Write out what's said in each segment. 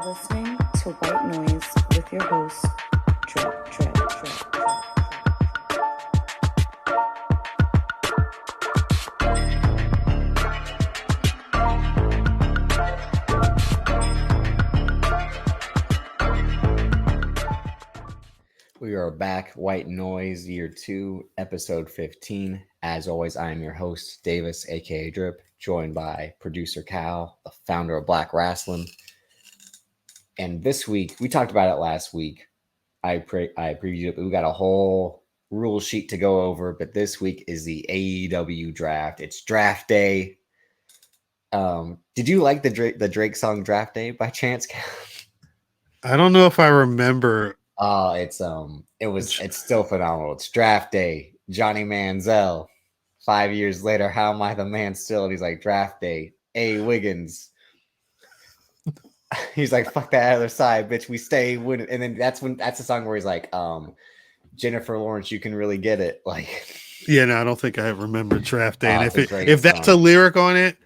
Listening to White Noise with your host, Drip, Drip, Drip, Drip. We are back, White Noise, Year 2, Episode 15. As always, I am your host, Davis, aka Drip, joined by producer Cal, the founder of Black Wrestling. And this week, we talked about it last week. I previewed it, but we got a whole rule sheet to go over. But this week is the AEW draft. It's draft day. Did you like the Drake song "Draft Day" by chance, Cal? I don't know if I remember. It's still phenomenal. It's draft day. Johnny Manziel. 5 years later, how am I the man still? And he's like, draft day. A. Wiggins. He's like, fuck that other side, bitch. We stay winning. And then that's the song where he's like, Jennifer Lawrence, you can really get it. Like, yeah, no, I don't think I remember draft day. And if that's a lyric on it,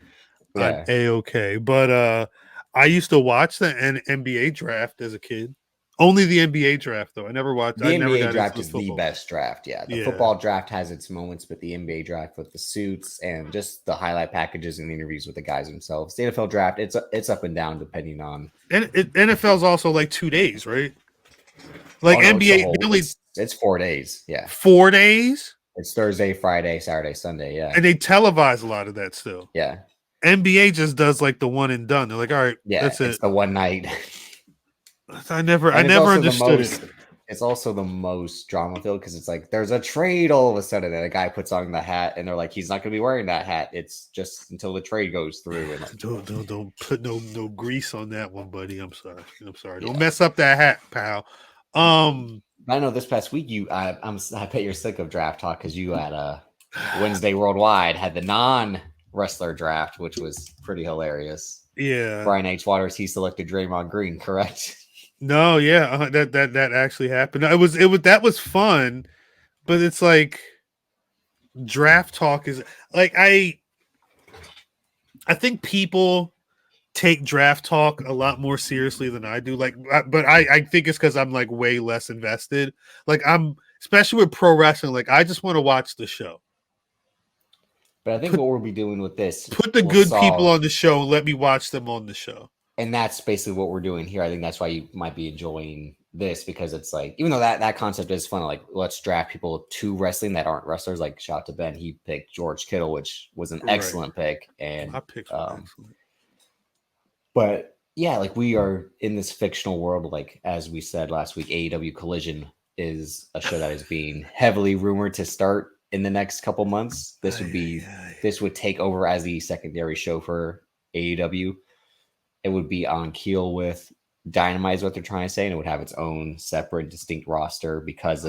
yeah. I'm A-okay. But I used to watch the NBA draft as a kid. Only the NBA draft, though. I never watched. The NBA draft is the best draft. Yeah, the football draft has its moments, but the NBA draft with the suits and just the highlight packages and the interviews with the guys themselves. The NFL draft, it's up and down depending on. And NFL's also like 2 days, right? Like NBA, it's 4 days. Yeah, 4 days. It's Thursday, Friday, Saturday, Sunday. Yeah, and they televise a lot of that still. Yeah, NBA just does like the one and done. They're like, all right, yeah, that's it's it. The one night. I never understood it. It's also the most drama filled because it's like there's a trade all of a sudden and a guy puts on the hat and they're like, he's not going to be wearing that hat. It's just until the trade goes through. And like, don't put no grease on that one, buddy. I'm sorry. Don't mess up that hat, pal. I know this past week I bet you're sick of draft talk because you had Wednesday Worldwide had the non-wrestler draft, which was pretty hilarious. Yeah, Brian H. Waters, he selected Draymond Green, correct? No, yeah, that actually happened. It was that was fun, but it's like draft talk is like I think people take draft talk a lot more seriously than I do. Like, but I think it's because I'm like way less invested. Like I'm especially with pro wrestling. Like I just want to watch the show. But I think what we'll be doing with this, put the good people on the show and let me watch them on the show. And that's basically what we're doing here. I think that's why you might be enjoying this because it's like, even though that concept is fun, like let's draft people to wrestling that aren't wrestlers. Like shout out to Ben, he picked George Kittle, which was an excellent pick. And I picked excellent. But yeah, like we are in this fictional world. Like as we said last week, AEW Collision is a show that is being heavily rumored to start in the next couple months. This would take over as the secondary show for AEW. It would be on keel with Dynamite is what they're trying to say, and it would have its own separate, distinct roster because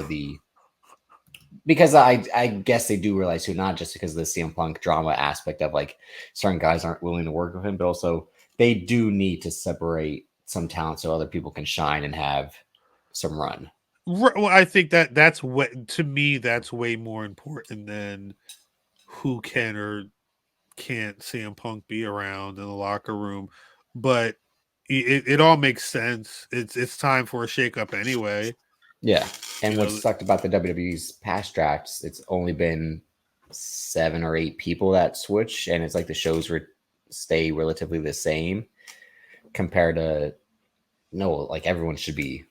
I guess they do realize too, not just because of the CM Punk drama aspect of like certain guys aren't willing to work with him, but also they do need to separate some talent so other people can shine and have some run. Well, I think that's what to me that's way more important than who can or can't CM Punk be around in the locker room. But it all makes sense. It's time for a shakeup anyway. Yeah, and what's sucked about the WWE's past drafts, it's only been 7 or 8 people that switch, and it's like the shows stay relatively the same compared to like everyone should be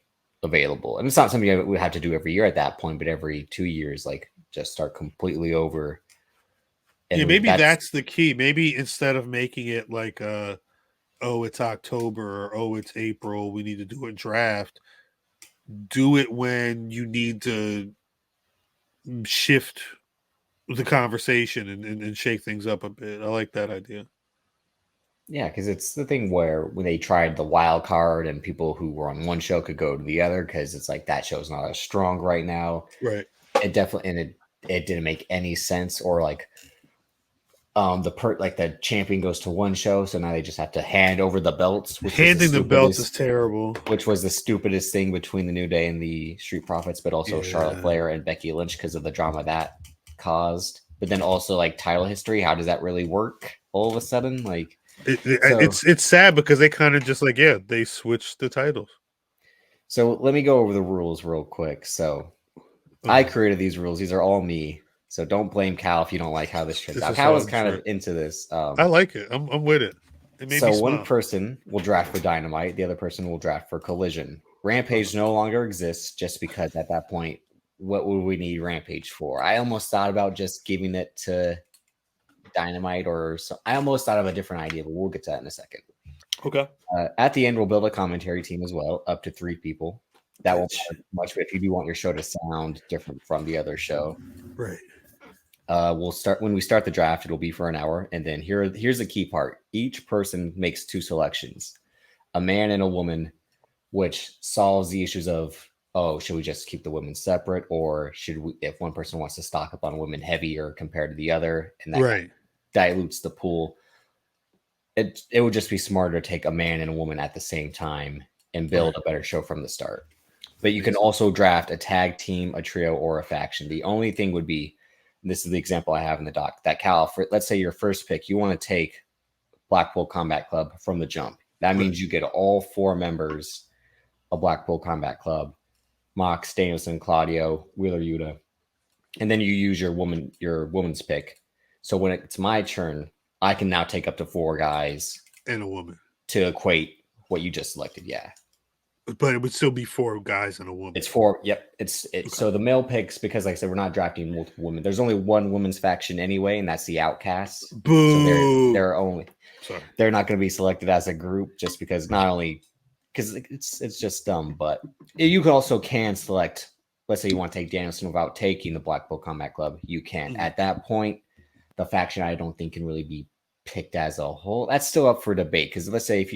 available, and it's not something we have to do every year at that point, but every 2 years, like just start completely over. And yeah, maybe that's the key. Maybe instead of making it like oh, it's October, or oh, it's April, we need to do a draft. Do it when you need to shift the conversation and shake things up a bit. I like that idea. Yeah, because it's the thing where when they tried the wild card and people who were on one show could go to the other because it's like that show's not as strong right now. Right. It definitely, and it didn't make any sense, or like the champion goes to one show, so now they just have to hand over the belts. Handing the belts is terrible. Which was the stupidest thing between the New Day and the Street Profits, but also Charlotte Flair and Becky Lynch because of the drama that caused. But then also like title history, how does that really work all of a sudden? Like It's sad because they kind of just they switched the titles. So let me go over the rules real quick. So I created these rules. These are all me. So don't blame Cal if you don't like how this turns out. Cal was kind of into this. I like it. I'm with it. It made me smile. One person will draft for Dynamite. The other person will draft for Collision. Rampage no longer exists just because at that point, what would we need Rampage for? I almost thought about just giving it to Dynamite or so. I almost thought of a different idea, but we'll get to that in a second. Okay. At the end, we'll build a commentary team as well, up to 3 people. That won't matter much, but if you do want your show to sound different from the other show, right? We'll start when we start the draft. It'll be for an hour, and then here's the key part. Each person makes 2 selections, a man and a woman, which solves the issues of should we just keep the women separate, or should we, if one person wants to stock up on women heavier compared to the other, and that dilutes the pool. It would just be smarter to take a man and a woman at the same time and build a better show from the start. But you can also draft a tag team, a trio, or a faction. The only thing would be, and this is the example I have in the doc, that Cal, let's say your first pick, you want to take Blackpool Combat Club from the jump. That means you get all 4 members of Blackpool Combat Club, Mox, Danielson, Claudio, Wheeler Yuta, and then you use your woman's pick. So when it's my turn, I can now take up to 4 guys and a woman to equate what you just selected. Yeah. But it would still be 4 guys and a woman. It's 4. Yep. So the male picks, because like I said, we're not drafting multiple women. There's only one women's faction anyway, and that's the Outcasts. Boo. So they're not going to be selected as a group just because not only because it's just dumb, but you can select. Let's say you want to take Danielson without taking the Blackpool Combat Club. You can. At that point, the faction I don't think can really be picked as a whole. That's still up for debate because let's say if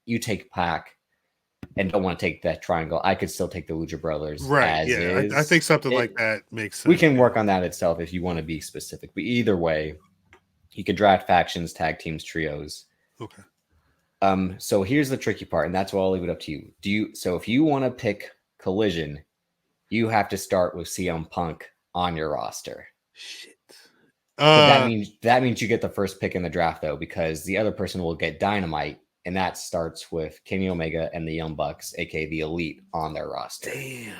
you take Pac and don't want to take that triangle, I could still take the Lucha Brothers. Right. I think something like that makes sense. We can work on that itself if you want to be specific. But either way, you could draft factions, tag teams, trios. Okay. So here's the tricky part, and that's why I'll leave it up to you. So if you want to pick Collision, you have to start with CM Punk on your roster. Shit. But that means you get the first pick in the draft, though, because the other person will get Dynamite, and that starts with Kenny Omega and the Young Bucks, aka the Elite, on their roster. Damn.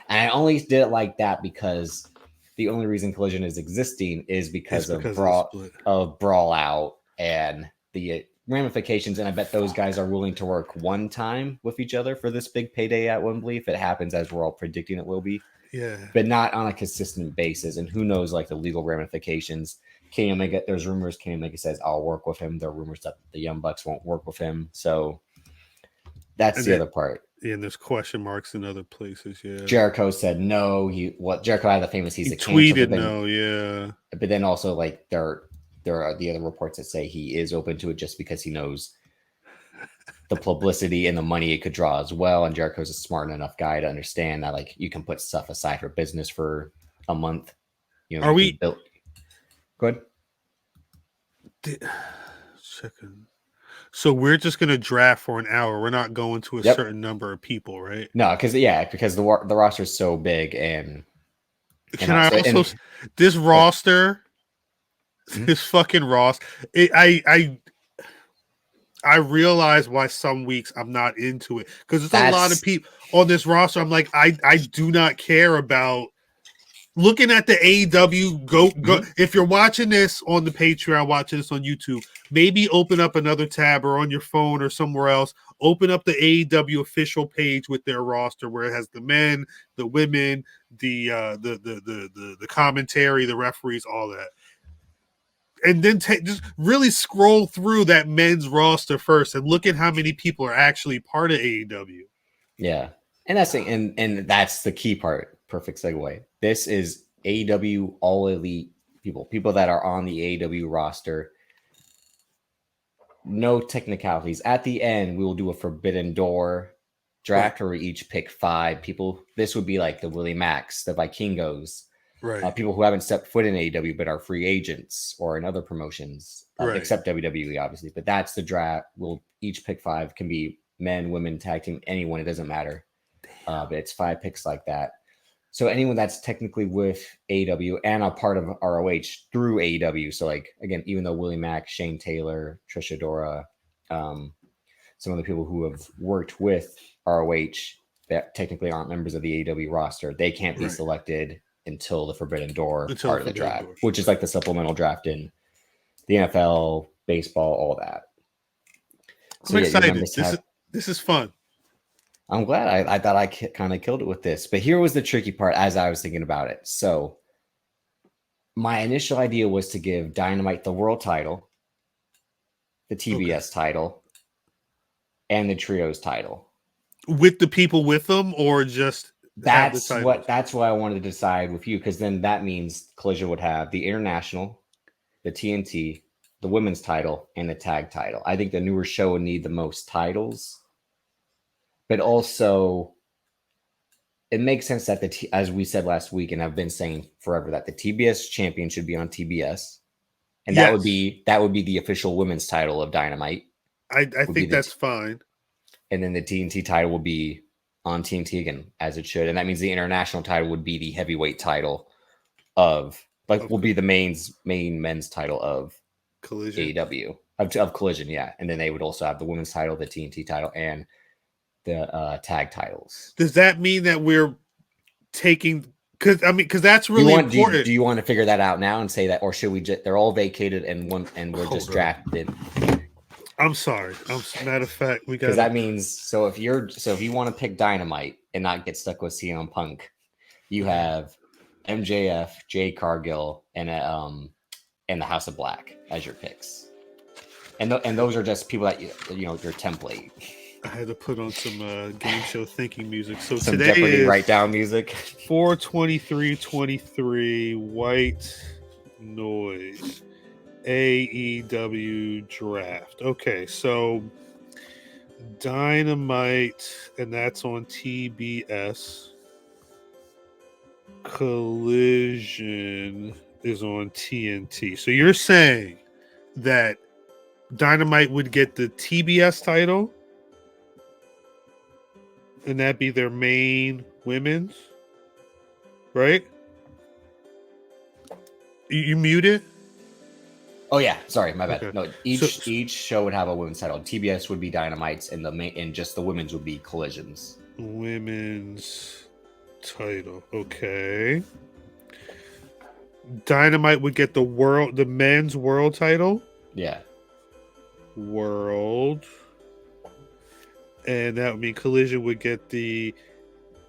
And I only did it like that because the only reason Collision is existing is because of Brawl Out and the ramifications. And I bet those guys are willing to work one time with each other for this big payday at Wembley if it happens as we're all predicting it will be. Yeah. But not on a consistent basis. And who knows, like the legal ramifications. Kenny Omega, there's rumors Kenny Omega says, I'll work with him. There are rumors that the Young Bucks won't work with him. So that's the other part. Yeah, and there's question marks in other places. Yeah. Jericho said no. Jericho had the famous he tweeted no, yeah. But then also like there are the other reports that say he is open to it just because he knows the publicity and the money it could draw as well. And Jericho's a smart enough guy to understand that like you can put stuff aside for business for a month. You know, go ahead. Second. So we're just going to draft for an hour. We're not going to a certain number of people, right? No, because the roster is so big and this roster, this fucking roster. I realize why some weeks I'm not into it because there's a lot of people on this roster. I'm like, I do not care about looking at the AEW. Go. If you're watching this on the Patreon, watching this on YouTube, maybe open up another tab or on your phone or somewhere else. Open up the AEW official page with their roster where it has the men, the women, the commentary, the referees, all that. And then just really scroll through that men's roster first and look at how many people are actually part of AEW. Yeah. And and that's the key part. Perfect segue. This is AEW All Elite people that are on the AEW roster. No technicalities. At the end, we will do a Forbidden Door draft where we each pick 5 people. This would be like the Willie Max, the Vikingos. Right. People who haven't stepped foot in AEW but are free agents or in other promotions, except WWE, obviously. But that's the draft. We'll each pick 5. Can be men, women, tag team, anyone. It doesn't matter. But it's 5 picks like that. So anyone that's technically with AEW and a part of ROH through AEW. So like, again, even though Willie Mack, Shane Taylor, Trish Adora, some of the people who have worked with ROH that technically aren't members of the AEW roster, they can't be selected until the Forbidden Door part of the draft, which is like the supplemental draft in the NFL, baseball, all that. So I'm excited. This is fun. I'm glad. I thought I kind of killed it with this, but here was the tricky part as I was thinking about it. So my initial idea was to give Dynamite the world title, the TBS title, and the trios title. With the people with them, or just that's what I wanted to decide with you, because then that means Collision would have the international, the TNT, the women's title, and the tag title. I think the newer show would need the most titles, but also it makes sense that as we said last week, and I've been saying forever, that the TBS champion should be on TBS, and that would be the official women's title of Dynamite. I think that's fine. And then the TNT title will be on TNT again, as it should. And that means the international title would be the heavyweight title will be the main men's title of Collision. AEW of Collision, yeah. And then they would also have the women's title, the TNT title, and the tag titles. Does that mean that we're taking? Because that's really important. Do you want to figure that out now and say that, or should we just? They're all vacated and we're just drafted. I'm sorry. Matter of fact, we got. Because that means if you want to pick Dynamite and not get stuck with CM Punk, you have MJF, Jade Cargill, and the House of Black as your picks, and those are just people that your template. I had to put on some game show thinking music. So some today Jeopardy is write down music. 4/23/23 White Noise. AEW draft. Okay, so Dynamite, and that's on TBS. Collision is on TNT. So you're saying that Dynamite would get the TBS title, and that'd be their main women's, right? You muted? Oh yeah, sorry, my bad. Okay. No, each show would have a women's title. TBS would be Dynamite's, and just the women's would be Collision's. Women's title, okay. Dynamite would get the men's world title. Yeah. World, and that would mean Collision would get the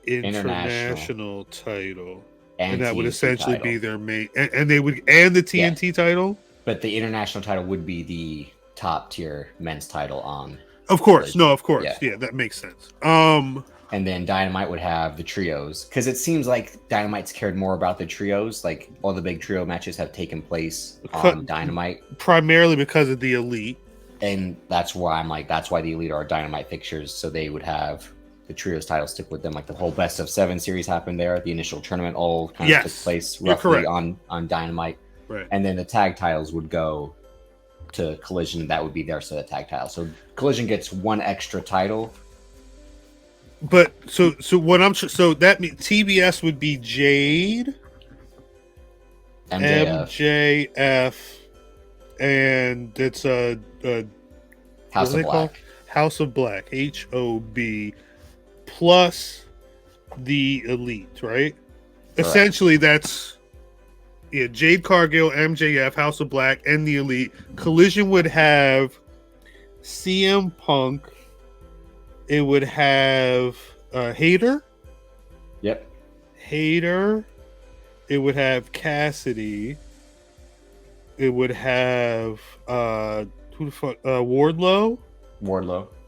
international title, and that would essentially be their main, and they would the TNT title. But the international title would be the top tier men's title on. Of course. No, of course. Yeah, that makes sense. And then Dynamite would have the trios, because it seems like Dynamite's cared more about the trios. Like all the big trio matches have taken place on Dynamite. Primarily because of the Elite. And that's why that's why the Elite are Dynamite fixtures. So they would have the trios title stick with them. Like the whole best of 7 series happened there. The initial tournament all kind of took place roughly on Dynamite. Right. And then the tag titles would go to Collision. That would be their set of tag titles. So Collision gets one extra title. But so that means TBS would be Jade, MJF, and it's House of Black. House of Black, HOB, plus the Elite, right? Correct. Essentially, that's. Yeah, Jade Cargill, MJF, House of Black, and the Elite. Collision would have CM Punk. It would have Hayter. Yep. Hayter. It would have Cassidy. It would have who the fuck? Wardlow.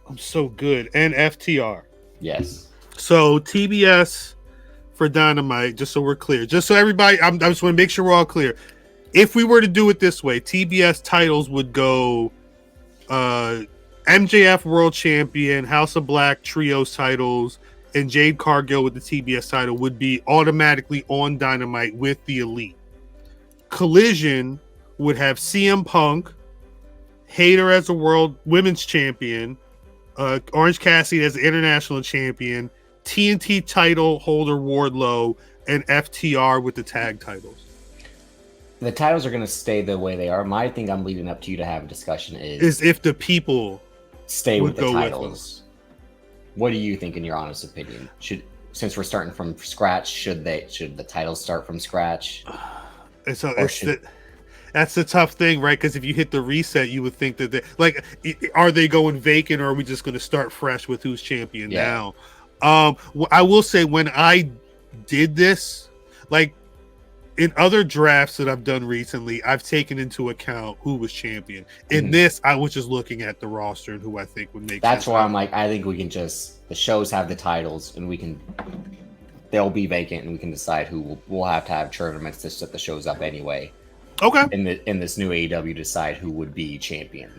I'm so good. And FTR. Yes. So TBS for Dynamite, just so we're clear, just so everybody, I just want to make sure we're all clear. If we were to do it this way, TBS titles would go MJF World Champion, House of Black Trios titles, and Jade Cargill with the TBS title would be automatically on Dynamite with the Elite. Collision would have CM Punk, Hayter as a World Women's Champion, Orange Cassidy as the International Champion, TNT title holder Wardlow, and FTR with the tag titles? The titles are going to stay the way they are. My thing I'm leading up to you to have a discussion is if the people stay with the titles. What do you think, in your honest opinion? Since we're starting from scratch, should the titles start from scratch? So that's the tough thing, right? Because if you hit the reset, you would think that are they going vacant, or are we just going to start fresh with who's champion now? I will say, when I did this, like in other drafts that I've done recently, I've taken into account who was champion. In this, I was just looking at the roster and who I think would make. That's why I'm like, I think we can the shows have the titles, and they'll be vacant, and we can decide who we'll have to have tournaments to set the shows up anyway. Okay. In this new AEW, decide who would be champion.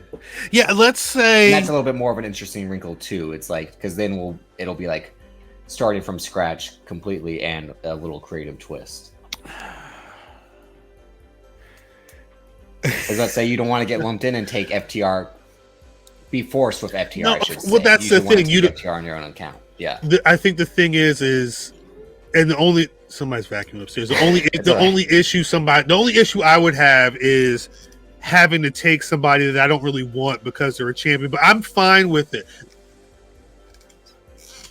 Yeah, let's say, and that's a little bit more of an interesting wrinkle too. It's like, because then it'll be like starting from scratch completely and a little creative twist. As I say, you don't want to get lumped in and take FTR, be forced with FTR. No, I should say. Well, that's the thing. You FTR on your own account. Yeah. I think the thing is, and somebody's vacuuming upstairs. The only issue I would have is having to take somebody that I don't really want because they're a champion. But I'm fine with it.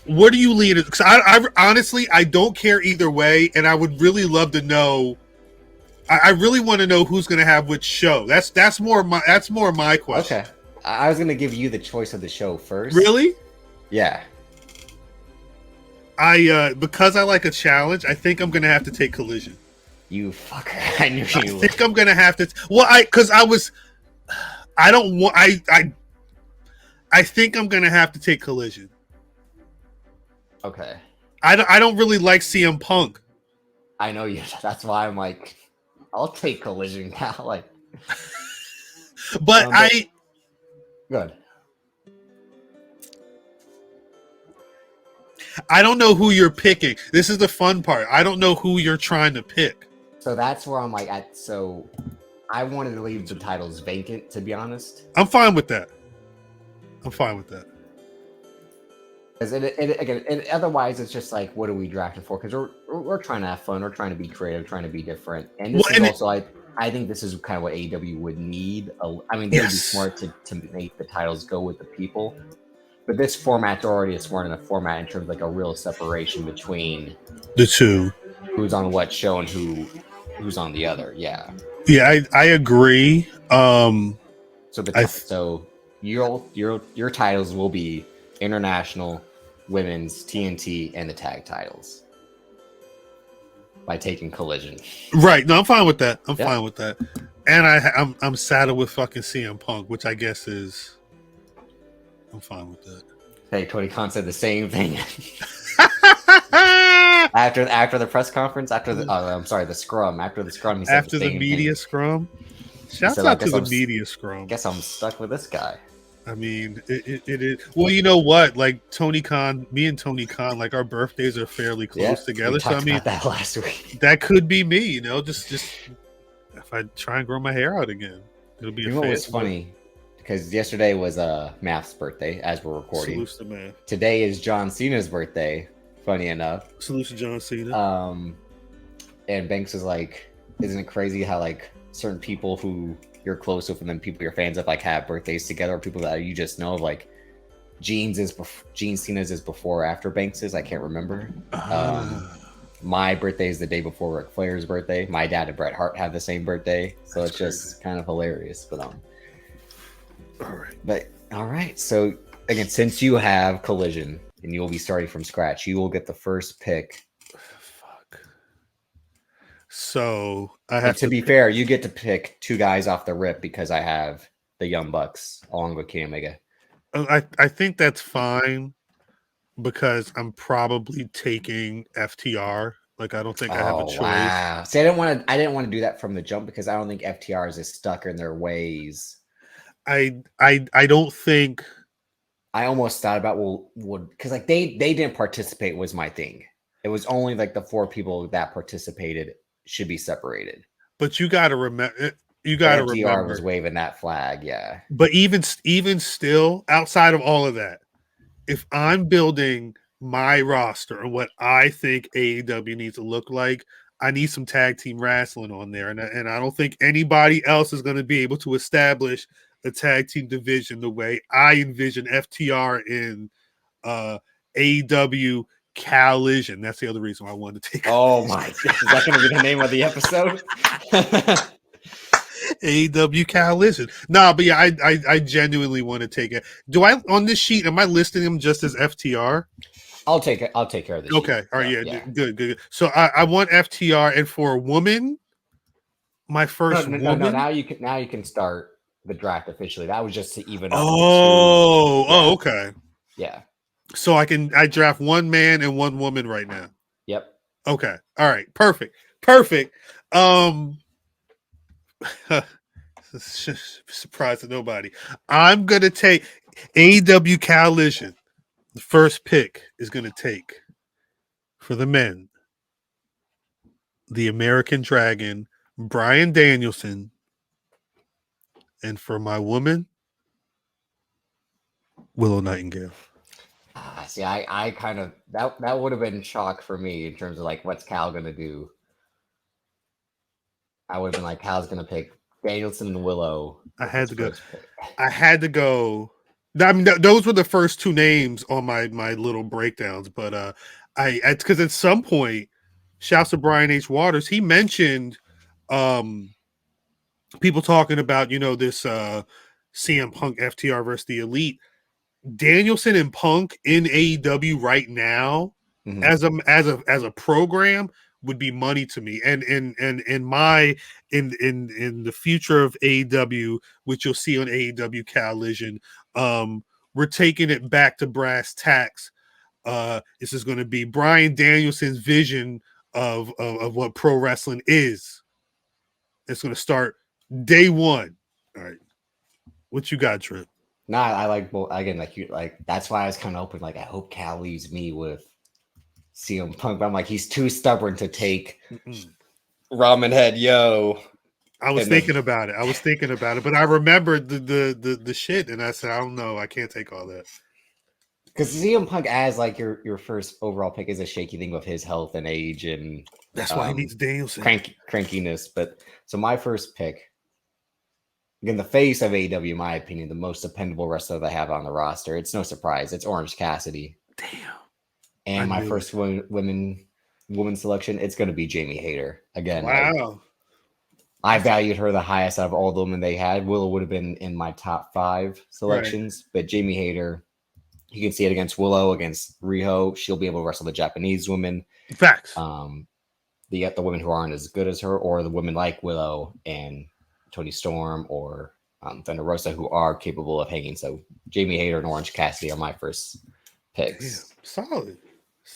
What do you lead? Because I honestly, I don't care either way, and I would really love to know. I really want to know who's going to have which show. That's more my question. Okay, I was going to give you the choice of the show first. Really? Yeah. Because I like a challenge, I think I'm going to have to take Collision. You fucker! I knew you would. I think I'm going to have to. I think I'm going to have to take Collision. Okay. I don't really like CM Punk. I know you. That's why I'm like, I'll take Collision now. Like, but good. I don't know who you're picking. This is the fun part. I don't know who you're trying to pick. So that's where I'm like, so I wanted to leave the titles vacant, to be honest. I'm fine with that. Because otherwise, it's just like, what are we drafting for? Because we're trying to have fun. We're trying to be creative, trying to be different. And this is also like, I think this is kind of what AEW would need. I mean, they would be smart to make the titles go with the people. But this format's already a smart enough format in terms of like a real separation between the two. Who's on what show and who's on the other. Yeah. Yeah, I agree. So your titles will be international, women's, TNT, and the tag titles by taking Collision. Right. No, I'm fine with that. Fine with that. And I'm saddled with fucking CM Punk, which I guess is. I'm fine with that. Hey, Tony Khan said the same thing. after the press conference, the scrum. After the scrum, he said after the media scrum. Shouts out to the media scrum. Guess I'm stuck with this guy. I mean, it is. Well, you know what? Like Tony Khan, me and Tony Khan, like our birthdays are fairly close together. So I mean, that last week, that could be me. You know, just if I try and grow my hair out again, it'll be. What was funny? Because yesterday was Math's birthday, as we're recording. Salutes to Math. Today is John Cena's birthday. Funny enough. Salutes to John Cena. And Banks is like, isn't it crazy how like certain people who you're close with and then people you're fans of like have birthdays together, or people that you just know, like Gene Cena's is before or after Banks's. I can't remember. My birthday is the day before Ric Flair's birthday. My dad and Bret Hart have the same birthday, so it's just kind of hilarious. But all right. So again, since you have Collision and you will be starting from scratch, you will get the first pick. Fuck. So I have to be fair, you get to pick two guys off the rip because I have the Young Bucks along with Kenny Omega. I think that's fine because I'm probably taking FTR. Like I don't think I have a choice. Wow. See, I didn't want to do that from the jump because I don't think FTR is as stuck in their ways. I don't think. I almost thought about would because like they didn't participate was my thing. It was only like the four people that participated should be separated. But you got to remember. FTR was waving that flag, yeah. But even still, outside of all of that, if I'm building my roster and what I think AEW needs to look like, I need some tag team wrestling on there. And I don't think anybody else is going to be able to establish a tag team division the way I envision FTR in AEW khal-lision. That's the other reason why I wanted to take. Oh my God. Is that going to be the name of the episode? AEW khal-lision. No, but yeah, I genuinely want to take it. Do I on this sheet? Am I listing them just as FTR? I'll take care of this. Okay, all right, yeah. Good. So I want FTR, and for a woman, my first woman. No. Now you can start the draft officially. That was just to even up. Okay. Yeah. So I draft one man and one woman right now. Yep. Okay. All right. Perfect. Surprise to nobody. I'm gonna take AEW khal-lision. The first pick is gonna take for the men, the American Dragon, Bryan Danielson, and for my woman, Willow Nightingale. See, I kind of that would have been shock for me in terms of like what's Cal gonna do. I would have been like, Cal's gonna pick Danielson and Willow. I had to go. I mean, those were the first two names on my little breakdowns, but I because at some point, shouts to Brian H. Waters, he mentioned people talking about this CM Punk FTR versus the Elite. Danielson and Punk in AEW right now, as a program, would be money to me. And in the future of AEW, which you'll see on AEW khal-lision, we're taking it back to brass tacks. This is going to be Bryan Danielson's vision of what pro wrestling is. It's going to start day one. All right, what you got, Trip? Nah, I like both. Again, that's why I was kind of hoping, like, I hope Cal leaves me with CM Punk, but I'm like, he's too stubborn to take Ramen Head, yo. I was thinking about it, but I remembered the shit, and I said, I don't know, I can't take all that. Because CM Punk as like your first overall pick is a shaky thing with his health and age, and that's why he needs Danielson. Crankiness. But so my first pick. Again, the face of AEW, in my opinion, the most dependable wrestler they have on the roster. It's no surprise. It's Orange Cassidy. Damn. And my first woman selection, it's going to be Jamie Hayter. Again, wow. I valued her the highest out of all the women they had. Willow would have been in my top 5 selections, but Jamie Hayter, you can see it against Willow, against Riho. She'll be able to wrestle the Japanese women. Facts. The women who aren't as good as her, or the women like Willow and Toni Storm or Thunder Rosa, who are capable of hanging. So Jamie Hayter and Orange Cassidy are my first picks. Damn, solid.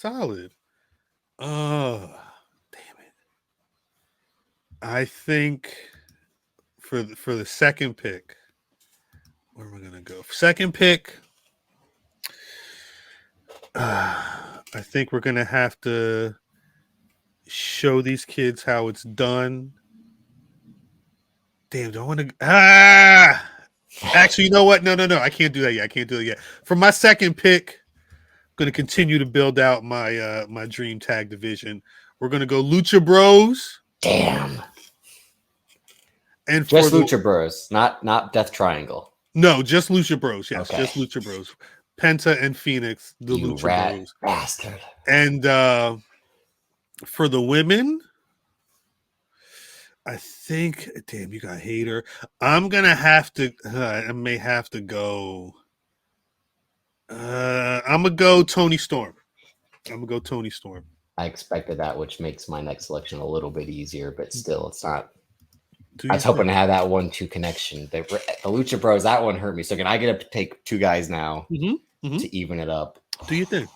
Damn it. I think for the second pick, where am I gonna go? Second pick, I think we're gonna have to show these kids how it's done. Damn, do I want to? Actually, you know what? No. I can't do that yet. For my second pick, I'm going to continue to build out my my dream tag division. We're going to go Lucha Bros. Damn. And just Lucha Bros, not Death Triangle. No, just Lucha Bros. Yes, okay. Just Lucha Bros. Penta and Phoenix, the you Lucha rat Bros. Bastard. And for the women, I think, damn, you got Hayter. I'm gonna have to. I may have to go. I'm gonna go Toni Storm. I expected that, which makes my next selection a little bit easier, but still, it's not. I was hoping to have that 1-2 connection. The Lucha Bros, that one hurt me. So can I get to take 2 guys now to even it up? Do you think?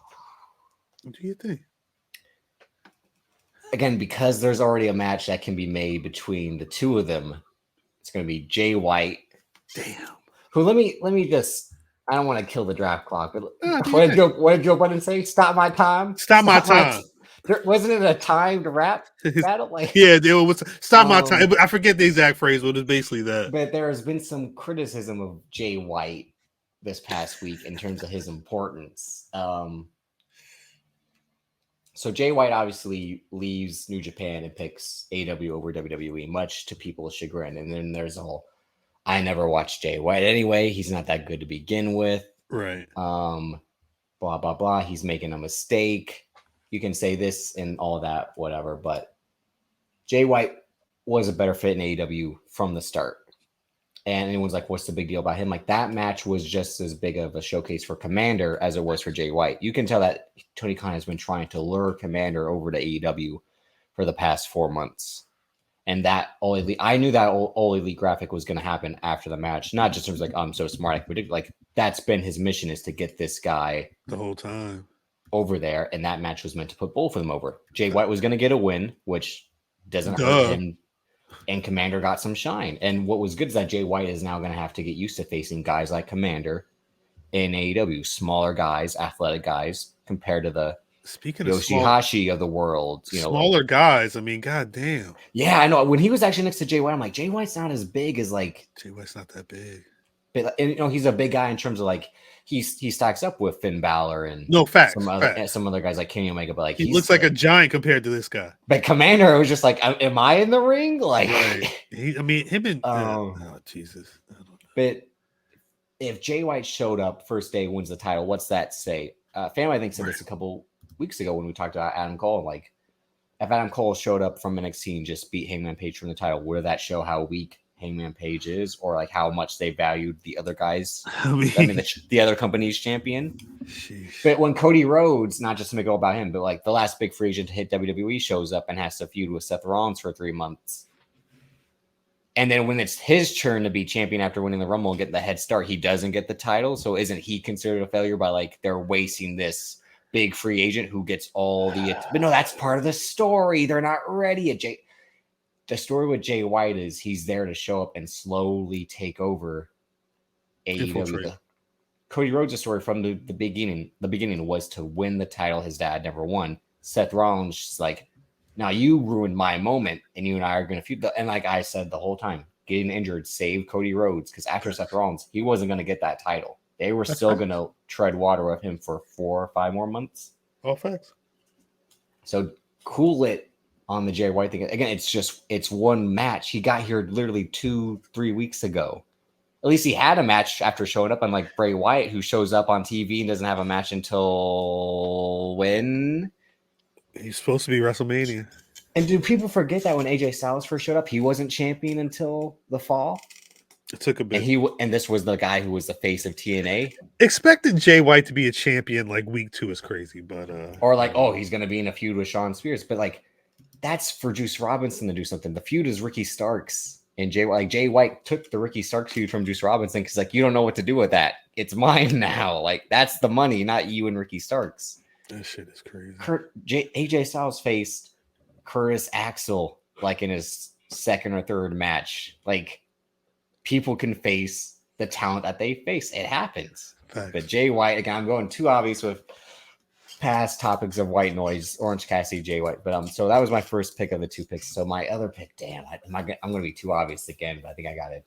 Again, because there's already a match that can be made between the two of them, it's going to be Jay White. Damn. Who? Let me just. I don't want to kill the draft clock, but what did Joe Budden say? Stop my time. Stop my time. Wasn't it a time to rap battle? Like, yeah, it was stop my time. I forget the exact phrase, but it's basically that. But there has been some criticism of Jay White this past week in terms of his importance. So Jay White obviously leaves New Japan and picks AEW over WWE, much to people's chagrin. And then there's I never watched Jay White anyway. He's not that good to begin with. Right. Blah blah blah. He's making a mistake. You can say this and all that, whatever. But Jay White was a better fit in AEW from the start. And anyone's like, what's the big deal about him? Like, that match was just as big of a showcase for Commander as it was for Jay White. You can tell that Tony Khan has been trying to lure Commander over to AEW for the past 4 months. And that All Elite, I knew that All Elite graphic was going to happen after the match. Not just in terms of like, I'm so smart, I can predict. Like, that's been his mission, is to get this guy the whole time over there. And that match was meant to put both of them over. Jay White was going to get a win, which doesn't hurt him. And Commander got some shine. And what was good is that Jay White is now going to have to get used to facing guys like Commander in AEW. Smaller guys, athletic guys, compared to the Yoshihashi of the world. You know, smaller guys. I mean, goddamn. Yeah, I know. When he was actually next to Jay White, I'm like, Jay White's not as big as like... Jay White's not that big. But, and, you know, he's a big guy in terms of like... He stacks up with Finn Balor and some other guys like Kenny Omega, but like he looks like a giant compared to this guy. But Commander was just like, am I in the ring? Like, right. Him and Jesus. I don't know. But if Jay White showed up first day, wins the title, what's that say? Fam, I think said this a couple weeks ago when we talked about Adam Cole. Like, if Adam Cole showed up from NXT and just beat Hangman Page from the title, would that show how weak Hangman Page is, or like how much they valued the other guys? I mean the other company's champion. Sheesh. But when Cody Rhodes, not just to make it about him, but like the last big free agent to hit WWE, shows up and has to feud with Seth Rollins for 3 months, and then when it's his turn to be champion after winning the Rumble and get the head start, he doesn't get the title. So isn't he considered a failure by like they're wasting this big free agent who gets all the? But no, that's part of the story. They're not ready at Jay. The story with Jay White is he's there to show up and slowly take over AEW. Cody Rhodes' story from the beginning. The beginning was to win the title his dad never won. Seth Rollins is like, now you ruined my moment, and you and I are going to feud. And like I said the whole time, getting injured saved Cody Rhodes, because after Seth Rollins, he wasn't going to get that title. They were still going to tread water with him for 4 or 5 more months. All facts. So cool it. On the Jay White thing again, it's one match. He got here literally 2-3 weeks ago. At least he had a match after showing up, unlike Bray Wyatt, who shows up on TV and doesn't have a match until when? He's supposed to be WrestleMania. And do people forget that when AJ Styles first showed up, he wasn't champion until the fall? It took a bit. And this was the guy who was the face of TNA. Expecting Jay White to be a champion like week 2 is crazy, but or like, he's gonna be in a feud with Shawn Spears, but like. That's for Juice Robinson to do something. The feud is Ricky Starks and Jay White took the Ricky Starks feud from Juice Robinson because like you don't know what to do with that. It's mine now. Like that's the money, not you and Ricky Starks. That shit is crazy. AJ Styles faced Curtis Axel like in his second or third match. Like people can face the talent that they face. It happens. Thanks. But Jay White, again, I'm going too obvious with past topics of white noise, Orange Cassidy, Jay White. But so that was my first pick of the 2 picks. So my other pick, damn, I'm going to be too obvious again, but I think I got it.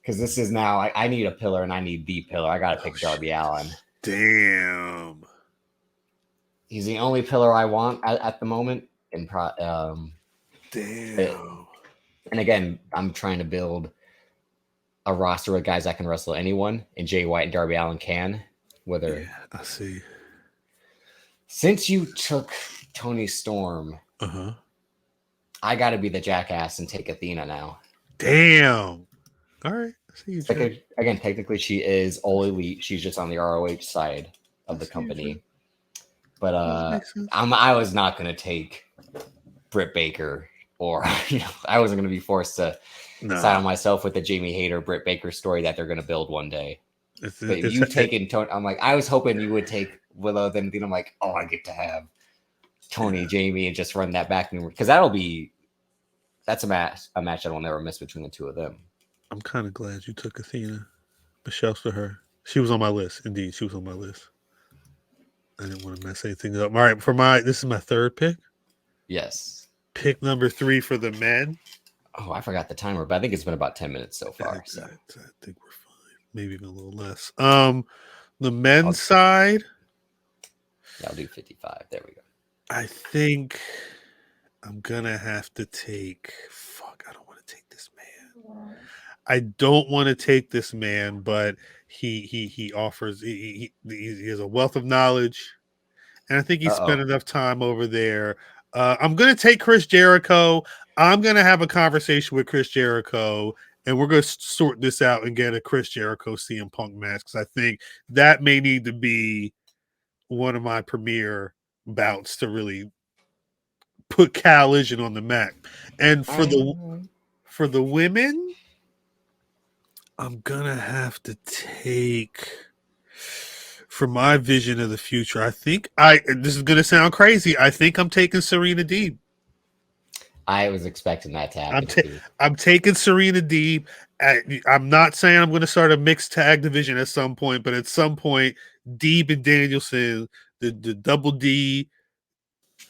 Because this is now, I need a pillar and I need the pillar. I got to pick Darby Allin. Damn. He's the only pillar I want at the moment. And damn. And again, I'm trying to build a roster of guys that can wrestle anyone, and Jay White and Darby Allin can. Whether I see. Since you took Tony Storm, I got to be the jackass and take Athena now. Damn. All right. I see you. Again, technically, she is All Elite. She's just on the ROH side of the company. But I was not going to take Britt Baker, or I wasn't going to be forced to side on myself with the Jamie Hayter Britt Baker story that they're going to build one day. But you taking Tony, I'm like, I was hoping you would take Willow. Then I'm like, I get to have Tony, Jamie, and just run that back because that's a match that will never miss between the two of them. I'm kind of glad you took Athena, but shouts to her. She was on my list. Indeed, she was on my list. I didn't want to mess anything up. All right, this is my third pick. Yes. Pick number 3 for the men. Oh, I forgot the timer, but I think it's been about 10 minutes so far. I think we're fine. Maybe even a little less. The men's side. Yeah, I'll do 55. There we go. I think I'm gonna have to take. Fuck, I don't want to take this man. I don't want to take this man, but he offers. He has a wealth of knowledge, and I think he spent enough time over there. I'm gonna take Chris Jericho. I'm gonna have a conversation with Chris Jericho, and we're gonna sort this out and get a Chris Jericho CM Punk match because I think that may need to be one of my premier bouts to really put khal-lision on the map. And for the women, I'm gonna have to take for my vision of the future. I think this is gonna sound crazy. I think I'm taking Serena Deeb. I was expecting that to happen. I'm taking Serena Deeb. I'm not saying I'm going to start a mixed tag division at some point, but at some point, Deeb and Danielson, the double D,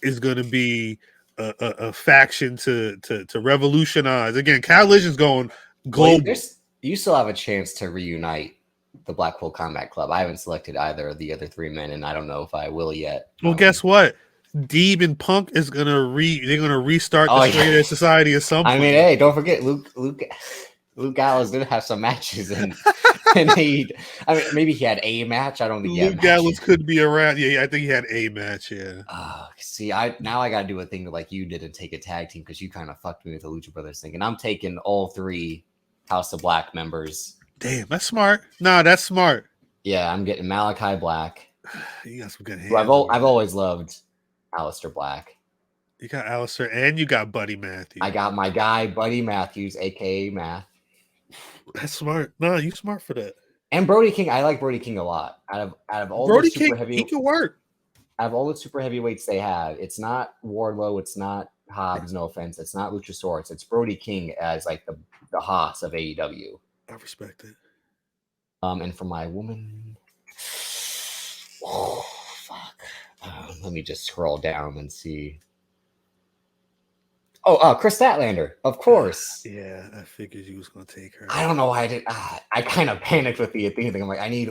is going to be a faction to revolutionize. Again, khal-lision's going global. Well, you still have a chance to reunite the Blackpool Combat Club. I haven't selected either of the other three men, and I don't know if I will yet. Well, guess what? Deeb and Punk is gonna restart the Straight Edge Society at some point. I mean, hey, don't forget Luke Gallows did have some matches and maybe he had a match. I don't think Luke Gallows could be around. Yeah, I think he had a match. Yeah. See, I gotta do a thing like you did and take a tag team because you kind of fucked me with the Lucha Brothers thing, and I'm taking all three House of Black members. Damn, that's smart. No, that's smart. Yeah, I'm getting Malachi Black. You got some good hands. I've always loved Aleister Black. You got Aleister and you got Buddy Matthews. I got my guy Buddy Matthews, aka Math. That's smart. No, you smart for that. And Brody King, I like Brody King a lot. Out of all Brody the super King, heavy, he can work. Out of all the super heavyweights they have, it's not Wardlow, it's not Hobbs. No offense, it's not Luchasaurus. It's Brody King as like the Haas of AEW. I respect it. And for my woman, oh fuck. Let me just scroll down and see. Oh, Chris Statlander, of course. Yeah, I figured you was gonna take her. I don't know why I did. I kind of panicked with the Athena thing. I'm like, I need.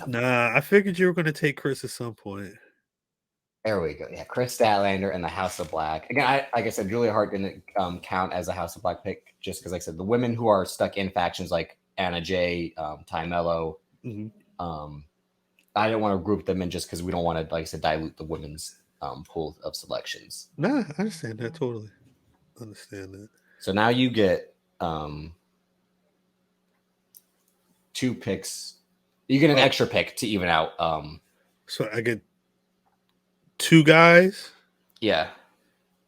Nah, I figured you were gonna take Chris at some point. There we go. Yeah, Chris Statlander and the House of Black. Again, like I said, Julia Hart didn't count as a House of Black pick just because, like I said, the women who are stuck in factions like Anna Jay, Ty Mello. Mm-hmm. I didn't want to group them in just because we don't want to, like I said, dilute the women's pool of selections. Nah, I understand that totally. Understand that. So now you get 2 picks. You get an extra pick to even out. So I get 2 guys. Yeah.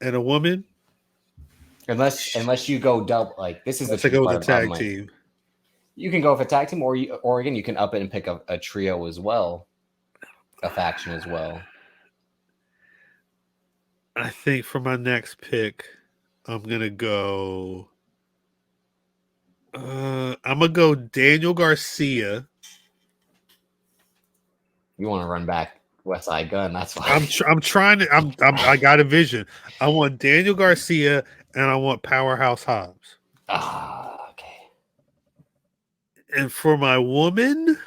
And a woman. Unless you go double, like this is the go with the tag team. You can go with a tag team, or again, you can up it and pick up a trio as well, a faction as well. I think for my next pick, I'm gonna go. I'm gonna go Daniel Garcia. You want to run back West Side Gun? That's why I'm trying to. I got a vision. I want Daniel Garcia and I want Powerhouse Hobbs. Okay. And for my woman,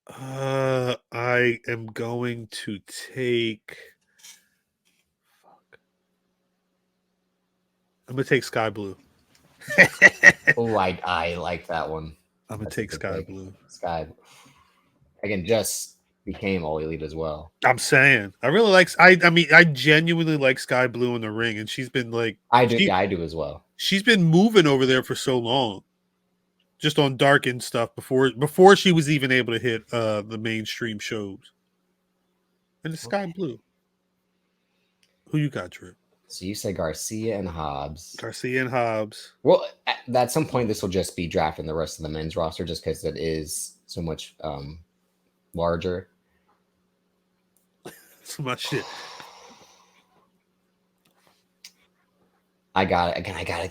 I am going to take. I'm gonna take Sky Blue. Oh, I like that one. I'm gonna take Sky Blue. Sky, again, just became All Elite as well. I'm saying I really like. I mean, I genuinely like Sky Blue in the ring, and she's been like. I do. I do as well. She's been moving over there for so long, just on Dark and stuff before she was even able to hit the mainstream shows. And it's Sky Blue. Who you got, Drip? So you say Garcia and Hobbs. Garcia and Hobbs. Well, at some point, this will just be drafting the rest of the men's roster just because it is so much larger. So much shit. I gotta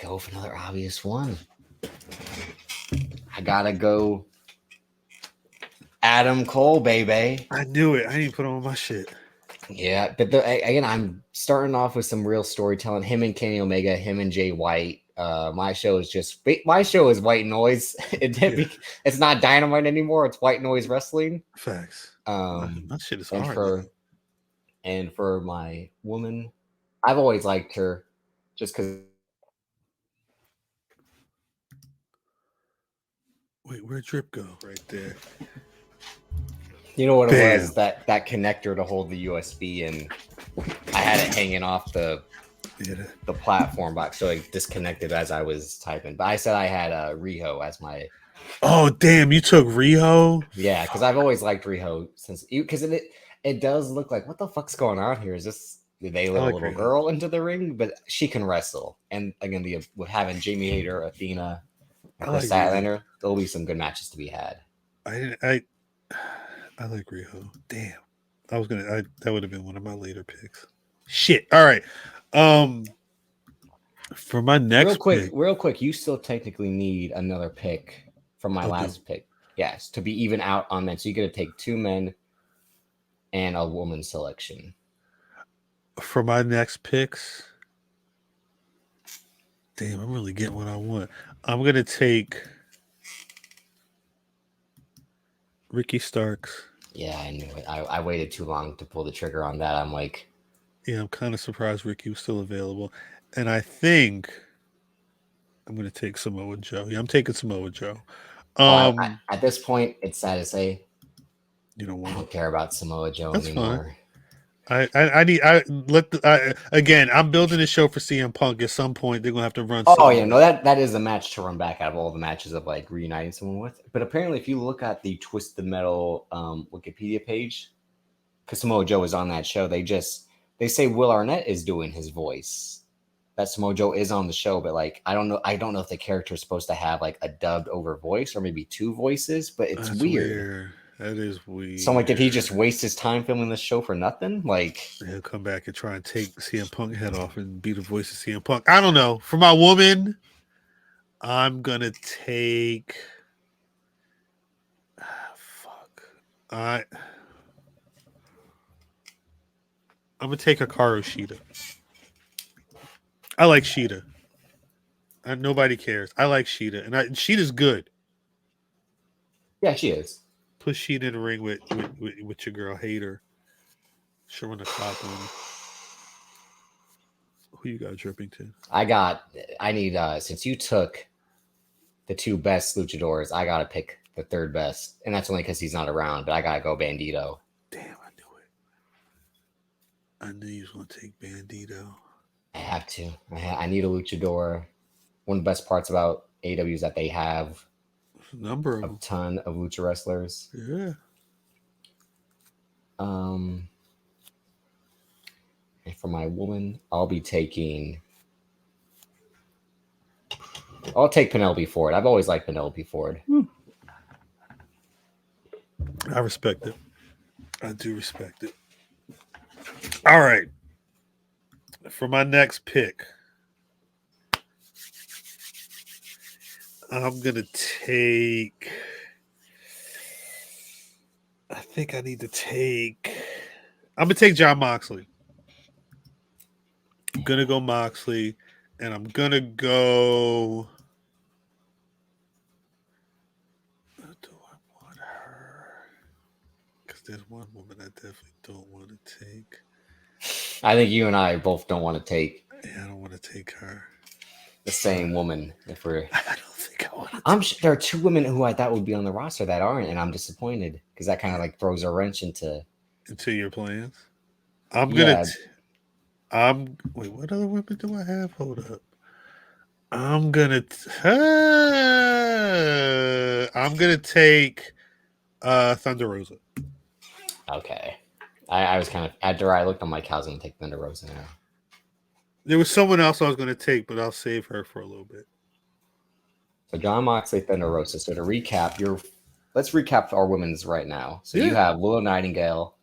go with another obvious one. I gotta go Adam Cole, baby. I knew it. I didn't put on my shit. Yeah, but again, I'm starting off with some real storytelling. Him and Kenny Omega, him and Jay White. My show is White Noise. It's not Dynamite anymore. It's White Noise Wrestling. Facts. That shit is hard. And for my woman, I've always liked her just because Wait, where'd Drip go? Right there. you know what it Bam. was, that connector to hold the USB, and I had it hanging off the platform box, so it disconnected as I was typing. But I said I had Riho as my. Oh damn! You took Riho. Yeah, because I've always liked Riho since because it does look like, what the fuck's going on here? Is this, did they let a little girl into the ring? But she can wrestle, and again, with having Jamie Hayter, Athena, and Chris Statlander, there'll be some good matches to be had. I like Riho. Damn, that would have been one of my later picks. Shit. All right. For my next real quick, you still technically need another pick from my last pick. Yes, to be even out on men. So you're gonna take 2 men and a woman selection. For my next picks, damn, I'm really getting what I want. I'm gonna take Ricky Starks. Yeah, I knew it. I waited too long to pull the trigger on that. I'm like, yeah, I'm kind of surprised Ricky was still available, and I think I'm gonna take Samoa Joe. Yeah, I'm taking Samoa Joe. At this point, it's sad to say, you know what? I don't care about Samoa Joe anymore. Fine. Again, I'm building this show for CM Punk. At some point, they're gonna have to run. Oh yeah, no, that is a match to run back out of all the matches of like reuniting someone with. But apparently, if you look at the Twisted Metal Wikipedia page, because Samoa Joe is on that show, they say Will Arnett is doing his voice. That Samoa Joe is on the show, but like I don't know if the character is supposed to have like a dubbed over voice or maybe 2 voices, but it's weird. That is weird. So, like, did he just waste his time filming this show for nothing? Like, he'll come back and try and take CM Punk head off and be the voice of CM Punk. I don't know. For my woman, I'm gonna take. I'm gonna take Hikaru Shida. I like Shida. Nobody cares. I like Shida, and Shida's good. Yeah, she is. Put Sheeta in the ring with your girl Hater. Sure, when the clock on. Who you got, Drippington? I need since you took the 2 best luchadors, I gotta pick the 3rd best, and that's only because he's not around. But I gotta go Bandito. Damn, I knew it. I knew you was gonna take Bandito. I have to. I need a luchador. One of the best parts about AEW is that they have a ton of lucha wrestlers. Yeah. And for my woman, I'll take Penelope Ford. I've always liked Penelope Ford. I respect it. I do respect it. All right. For my next pick, I'm going to take. I think I need to take. I'm going to take Jon Moxley. I'm going to go Moxley, and I'm going to go. Do I want her? Because there's one woman I definitely don't want to take. I think you and I both don't want to take. Yeah, I don't want to take her. The same woman. If we're. I don't think I want to. There are 2 women who I thought would be on the roster that aren't, and I'm disappointed because that kind of like throws a wrench into your plans. I'm gonna. Wait. What other women do I have? Hold up. I'm gonna take Thunder Rosa. Okay. I was kind of after I looked, I'm like, how's gonna take Thunder Rosa now? There was someone else I was gonna take, but I'll save her for a little bit. So Jon Moxley, Thunder Rosa. So to recap, let's recap our women's right now. So you have Willow Nightingale,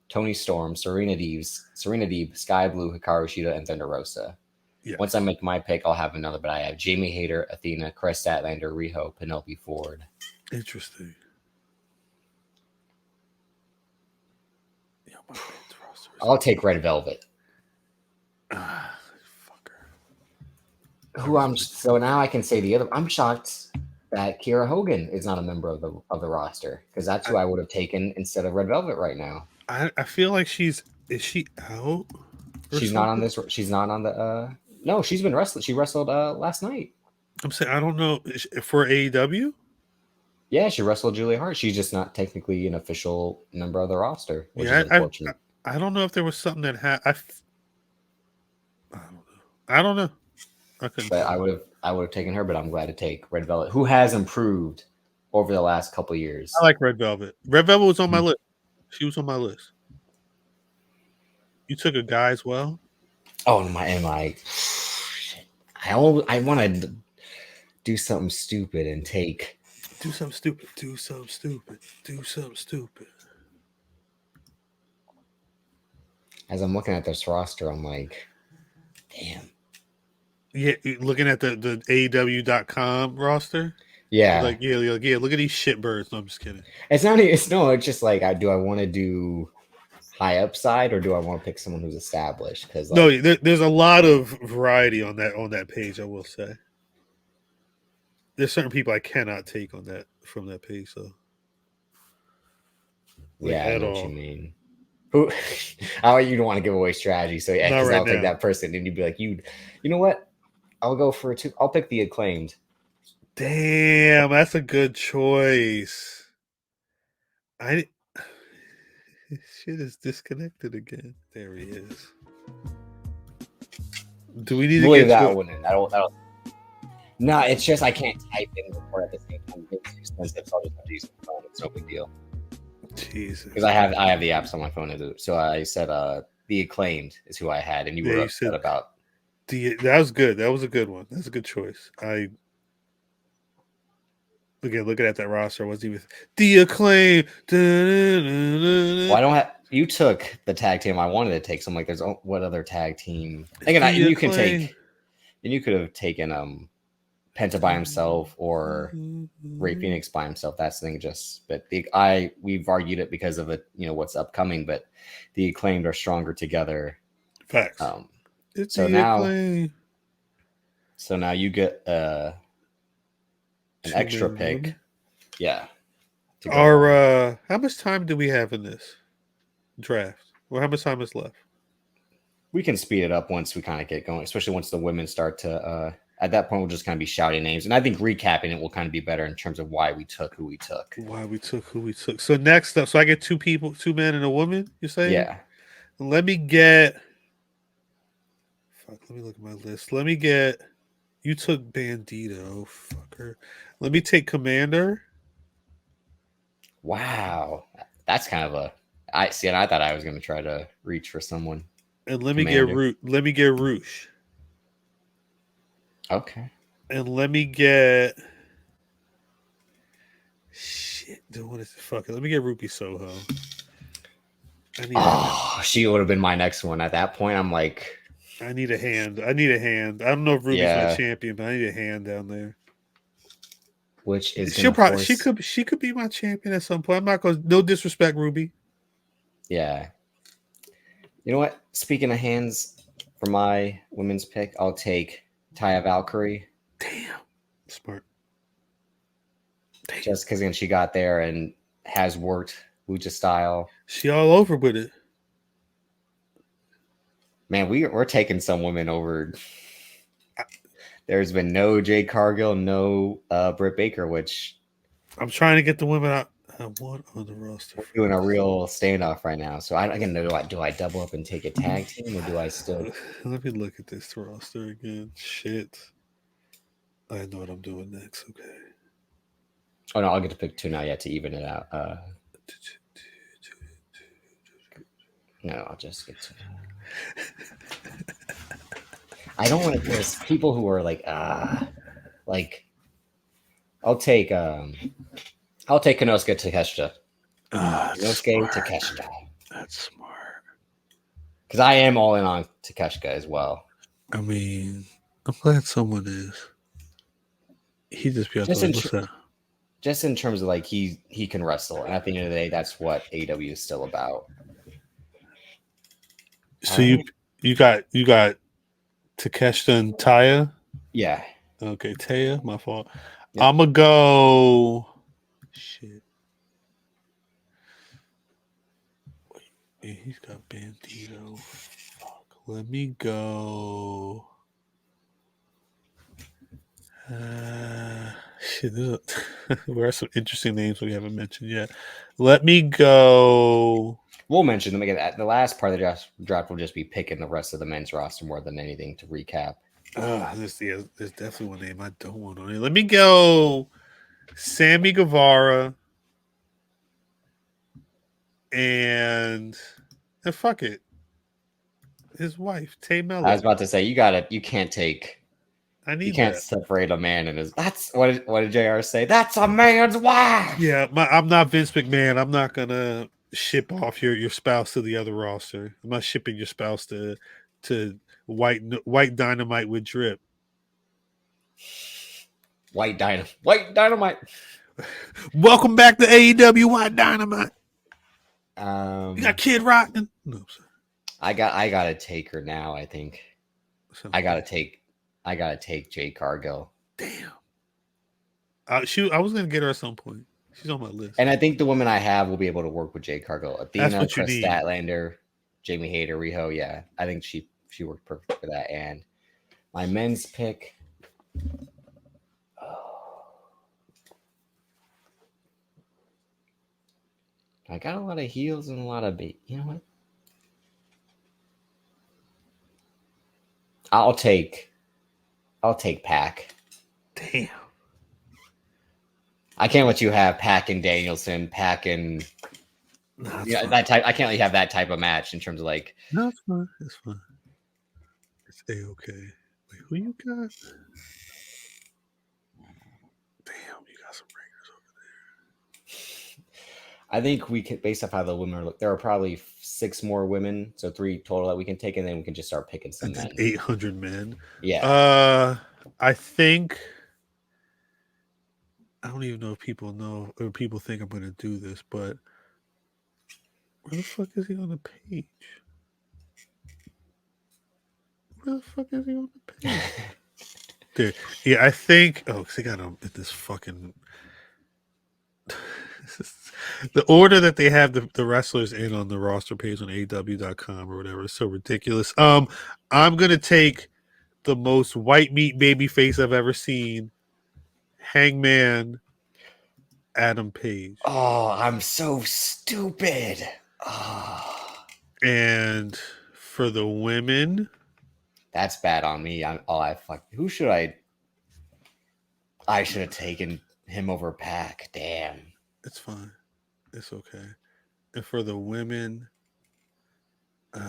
Toni Storm, Serena Deeb, Sky Blue, Hikaru Shida, and Thunder Rosa. Yes. Once I make my pick, I'll have another, but I have Jamie Hayter, Athena, Chris Statlander, Riho, Penelope Ford. Interesting. I'll take Red Velvet. So now I can say the other. I'm shocked that Kiera Hogan is not a member of the roster because that's who I would have taken instead of Red Velvet right now. I feel like she's Is she out? She's not on this. She's not on the. No, she's been wrestling. She wrestled last night. I'm saying I don't know for AEW. Yeah, she wrestled Julia Hart. She's just not technically an official member of the roster, which is unfortunate. I don't know if there was something that happened. I don't know. I couldn't. But I would have taken her. But I'm glad to take Red Velvet, who has improved over the last couple of years. I like Red Velvet. Red Velvet was on my list. She was on my list. You took a guy as well. Oh my! Am I? I want to do something stupid and take. Do something stupid. Do something stupid. Do something stupid. As I'm looking at this roster, I'm like, damn. Yeah, looking at the AEW.com roster. Yeah. Like, yeah, look at these shitbirds. No, I'm just kidding. It's not. It's just like, do I want to do high upside or do I want to pick someone who's established? Because no, there's a lot of variety on that page. I will say. There's certain people I cannot take on that from that page. So. Like, yeah, I know what you mean. Who? You don't want to give away strategy, so yeah, because I'll take that person, and you'd be like, you know what? I'll go for two. I'll pick the Acclaimed. Damn, that's a good choice. Shit is disconnected again. There he is. Do we need to get that one in? That'll. No, it's just I can't type in and record at the same time. It's expensive, so I'll just have to use my phone. It's no big deal. Jesus. Because I have the apps on my phone, so I said the Acclaimed is who I had, and you were upset about. That was good. That was a good one. That's a good choice. Looking at that roster, wasn't even the Acclaimed. Well, I don't have. You took the tag team I wanted to take. So I'm like, there's what other tag team? You can take, and you could have taken Penta by himself or Ray Phoenix by himself. That's the thing. But we've argued it because of it, what's upcoming. But the Acclaimed are stronger together. Facts. So now you get an extra pick. Yeah. How much time do we have in this draft? Well, how much time is left? We can speed it up once we kind of get going, especially once the women start to. At that point, we'll just kind of be shouting names, and I think recapping it will kind of be better in terms of why we took who we took. So next up, I get two people, 2 men and a woman. You say? Yeah. Let me get. Let me look at my list. Let me get. You took Bandito, fucker. Let me take Commander. Wow, that's kind of I see, and I thought I was going to try to reach for someone. And let me get Roosh. Okay. And let me get. Shit, dude, what is it? Fuck it. Let me get Ruby Soho. She would have been my next one. At that point, I'm like, I need a hand. I don't know if Ruby's my champion, but I need a hand down there. Which is she could be my champion at some point. I'm not going. No disrespect, Ruby. Yeah. You know what? Speaking of hands, for my women's pick, I'll take Taya Valkyrie. Damn, smart. Damn. Just because she got there and has worked lucha style. She all over with it. Man, we're taking some women over. There's been no Jade Cargill, no Britt Baker, which I'm trying to get the women out. I want on the roster. We're doing a real standoff right now. So do I double up and take a tag team, or do I still? Let me look at this roster again. Shit, I know what I'm doing next. Okay. Oh no, I'll get to pick 2 now. Yet to even it out. No, I'll just get to. I don't want to. There's people who are like I'll take Konosuke Takeshita. Konosuke Takeshita. That's smart. Because I am all in on Takeshita as well. I mean, I'm glad someone is. He just be out there. Just in terms of he can wrestle, and at the end of the day, that's what AEW is still about. So you got Takeshita and Taya? Yeah. Okay, Taya, my fault. Yep. I'm going to go... Shit. Yeah, he's got Bandito. Fuck. Let me go. Shit, there are some interesting names we haven't mentioned yet. Let me go. We'll mention them again. The last part of the draft will just be picking the rest of the men's roster more than anything to recap. There's definitely one name I don't want on it. Let me go Sammy Guevara and fuck it. His wife, Tay Mello. I was about to say you can't separate a man and his. That's what did Jr. say? That's a man's wife. Yeah, I'm not Vince McMahon. I'm not gonna ship off your spouse to the other roster. I'm not shipping your spouse to white dynamite with drip. White dynamite. Welcome back to AEW White Dynamite. You got Kid Rock. No, I gotta take her now. I think I gotta take Jade Cargill. Damn. I was gonna get her at some point. She's on my list. And I think the women I have will be able to work with Jade Cargill. Athena, Chris Statlander, Jamie Hayter, Riho. Yeah, I think she worked perfect for that. And my men's pick. I got a lot of heels and a lot of bait. You know what? I'll take Pac. Damn. I can't let you have Pac and Danielson, Pac and that type. I can't let you have that type of match in terms of like. No, it's fine. It's fine. It's A-okay. Wait, who you got? Damn, you got some ringers over there. I think we could, based off how the women look, there are probably 6 more women, so 3 total that we can take, and then we can just start picking some men. 800 men. Yeah. I think. I don't even know if people know or people think I'm going to do this, but where the fuck is he on the page? Where the fuck is he on the page? Dude, yeah, I think. Oh, because they got him at this fucking. The order that they have the wrestlers in on the roster page on AEW.com or whatever is so ridiculous. I'm gonna take the most white meat baby face I've ever seen. Hangman Adam Page. Oh, I'm so stupid. Oh. And for the women, that's bad on me. Who should I should have taken him over Pac. Damn. It's fine. It's okay. And for the women,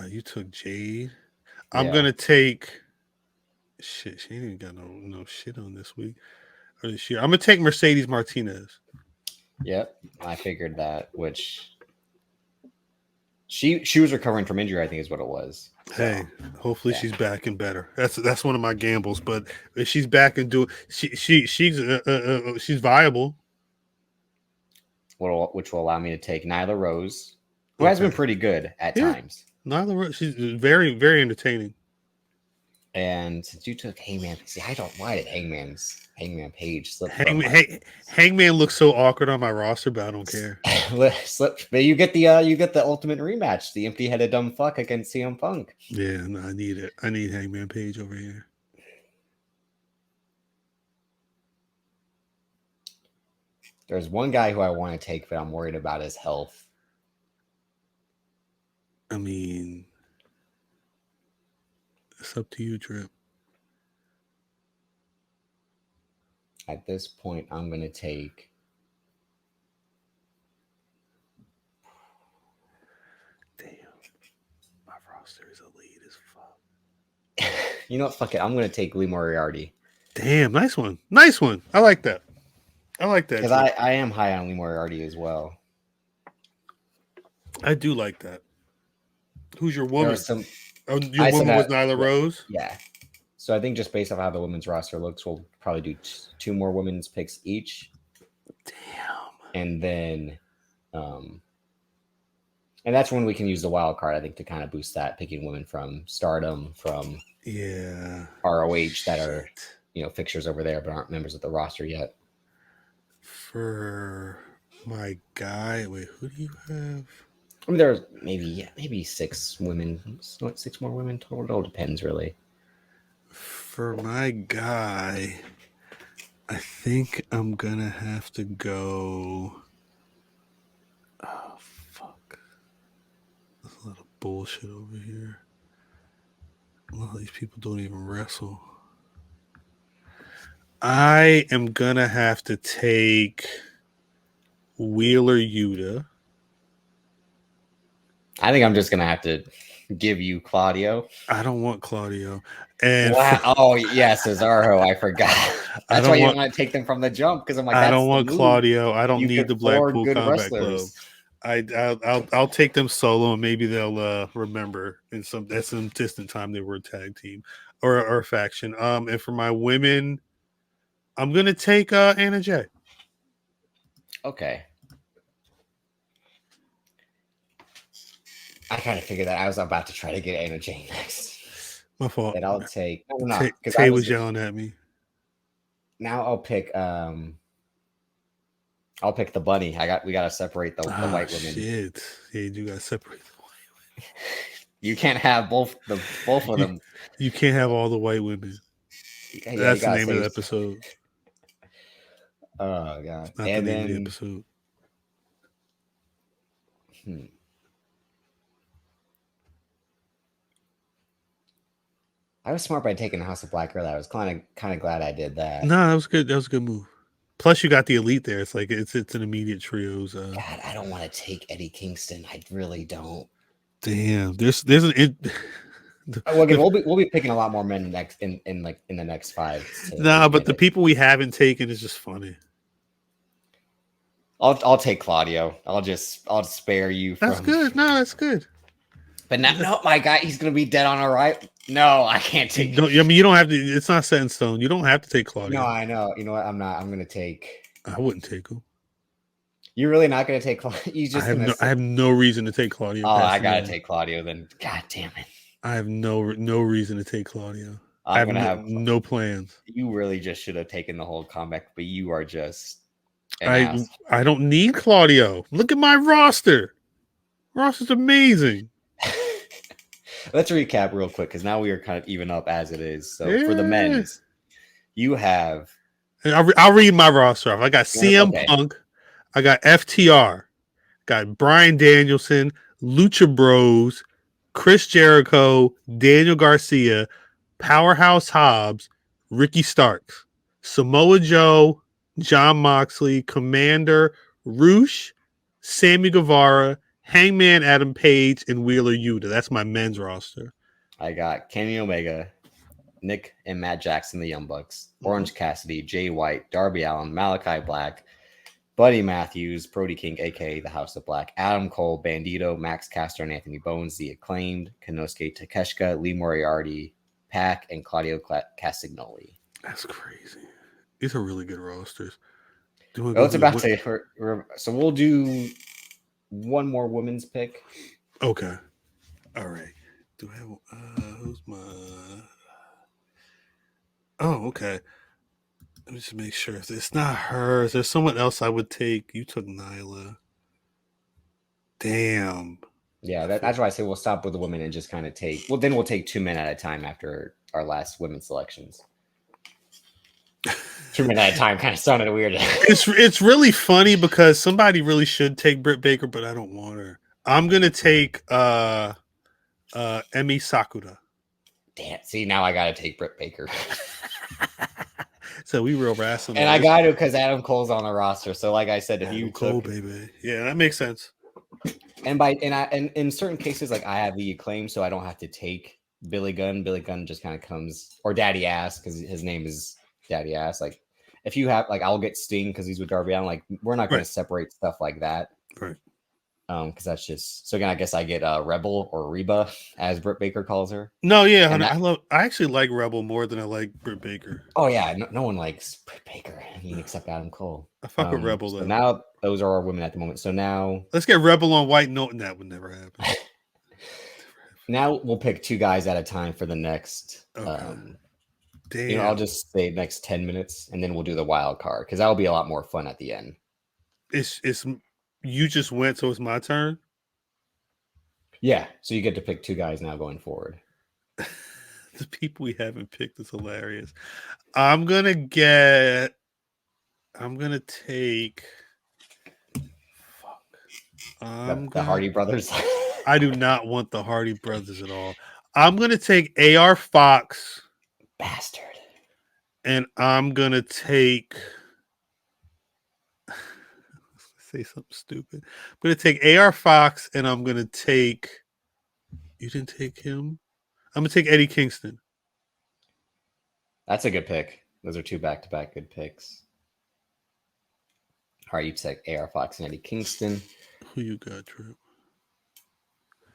you took Jade. I'm gonna take. Shit, she ain't even got no shit on this week or this year. I'm gonna take Mercedes Martinez. Yep, I figured that. Which she was recovering from injury, I think is what it was. So, hey, hopefully she's back and better. That's one of my gambles. But if she's back and doing, she's viable. Which will allow me to take Nyla Rose, who has been pretty good at times. Nyla Rose, she's very, very entertaining. And since you took Hangman, why did Hangman Page slip? Hangman looks so awkward on my roster, but I don't care. But you get the ultimate rematch, the empty-headed dumb fuck against CM Punk. Yeah, no, I need it. I need Hangman Page over here. There's one guy who I want to take, but I'm worried about his health. I mean, it's up to you, Drip. At this point, I'm going to take. Damn. My roster is elite as fuck. You know what? Fuck it. I'm going to take Lee Moriarty. Damn, nice one. Nice one. I like that. Because I am high on Lee Moriarty as well. I do like that. Who's your woman? Your woman was Nyla Rose? Yeah. So I think just based off how the women's roster looks, we'll probably do 2 more women's picks each. Damn. And then, and that's when we can use the wild card, I think, to kind of boost that, picking women from Stardom, from ROH that are, fixtures over there, but aren't members of the roster yet. For my guy, wait, who do you have? I mean, there's maybe 6 women, 6 more women total. It all depends, really. For my guy, I think I'm gonna have to go. Oh fuck! There's a lot of bullshit over here. A lot of these people don't even wrestle. I am gonna have to take Wheeler Yuta. I think I'm just gonna have to give you Claudio. I don't want Claudio. And wow. Oh yeah, Cesaro. I forgot. That's why you don't want to take them from the jump, because I'm like, I don't want Claudio. I don't need the Blackpool good Combat wrestlers. Club. I'll take them solo, and maybe they'll remember in some distant time they were a tag team or a faction. And for my women, I'm gonna take Anna Jay. Okay. I kind of figured that. I was about to try to get Anna Jay next. My fault. And I'll take. Tay was yelling at me. Now I'll pick. I'll pick the bunny. We gotta separate the white women. Shit. Yeah, you gotta separate the white women. You can't have both of them. You can't have all the white women. Yeah, that's the name of the episode. Oh god. Not the name of the episode. I was smart by taking the House of Black earlier. I was kind of glad I did that. No, that was good. That was a good move. Plus, you got the Elite there. It's like it's an immediate trios. God, I don't want to take Eddie Kingston. I really don't. Damn, there's an. We'll be picking a lot more men in the next 5. Nah, but the people we haven't taken is just funny. I'll take Claudio. I'll spare you. That's good. No, that's good. But no, my guy, he's gonna be dead on our right. No, I can't take. I mean, you don't have to. It's not set in stone. You don't have to take Claudio. No, I know. You know what? I'm not. I'm gonna take. I wouldn't take him. You're really not gonna take Claudio? I have no reason to take Claudio. Oh, I gotta take Claudio then. God damn it! I have no reason to take Claudio. I have no plans. You really just should have taken the whole comeback, but you are just. I don't need Claudio. Look at my roster. Roster's amazing. Let's recap real quick, because now we are kind of even up as it is. So for the men's, you have. I'll read my roster off. I got CM Punk. I got FTR. Got Bryan Danielson, Lucha Bros, Chris Jericho, Daniel Garcia, Powerhouse Hobbs, Ricky Starks, Samoa Joe, John Moxley, Commander, Roosh, Sammy Guevara, Hangman Adam Page, and Wheeler Yuta. That's my men's roster. I got Kenny Omega, Nick and Matt Jackson, the Young Bucks, Orange Cassidy, Jay White, Darby Allin, Malachi Black, Buddy Matthews, Brody King, a.k.a. the House of Black, Adam Cole, Bandito, Max Caster, and Anthony Bones, the Acclaimed, Konosuke Takeshita, Lee Moriarty, Pac, and Claudio Castagnoli. That's crazy. These are really good rosters. So we'll do one more women's pick. Okay. All right. Do I have who's my okay. Let me just make sure. If it's not her, is there someone else I would take? You took Nyla. Damn. Yeah, that's why I say we'll stop with the women and just kind of take. Well, then we'll take 2 men at a time after our last women's selections. 2 men at a time kind of sounded weird. It's really funny because somebody really should take Britt Baker, but I don't want her. I'm gonna take Emi Sakura. Damn. See, now I gotta take Britt Baker. So we real wrestling. And I got to because Adam Cole's on the roster. So like I said, if Adam you Cole, baby. Yeah, that makes sense. And in certain cases, like I have the Acclaim, so I don't have to take Billy Gunn. Billy Gunn just kind of comes, or Daddy Ass, because his name is Daddy Ass. Like if you have, like, I'll get Sting because he's with Darby Allin. Like we're not going to separate stuff like that. Right. Because that's just so. Again, I guess I get Rebel or Reba, as Britt Baker calls her. No, yeah, I actually like Rebel more than I like Britt Baker. Oh yeah, no one likes Britt Baker. I mean, except Adam Cole. I fuck with Rebel though. So now those are our women at the moment. So now let's get Rebel on White Note, and that would never happen. Now we'll pick 2 guys at a time for the next. Okay. Damn. I'll just say next 10 minutes, and then we'll do the wild card because that'll be a lot more fun at the end. It's you just went, so it's my turn. Yeah, so you get to pick 2 guys now going forward. The people we haven't picked is hilarious. I'm gonna take. Fuck. The Hardy Brothers. I do not want the Hardy Brothers at all. I'm gonna take AR Fox. Bastard. And I'm gonna take. Say something stupid. I'm gonna take AR Fox, and I'm gonna take. You didn't take him. I'm gonna take Eddie Kingston. That's a good pick. Those are 2 back-to-back good picks. All right, you take AR Fox and Eddie Kingston. Who you got, Trip?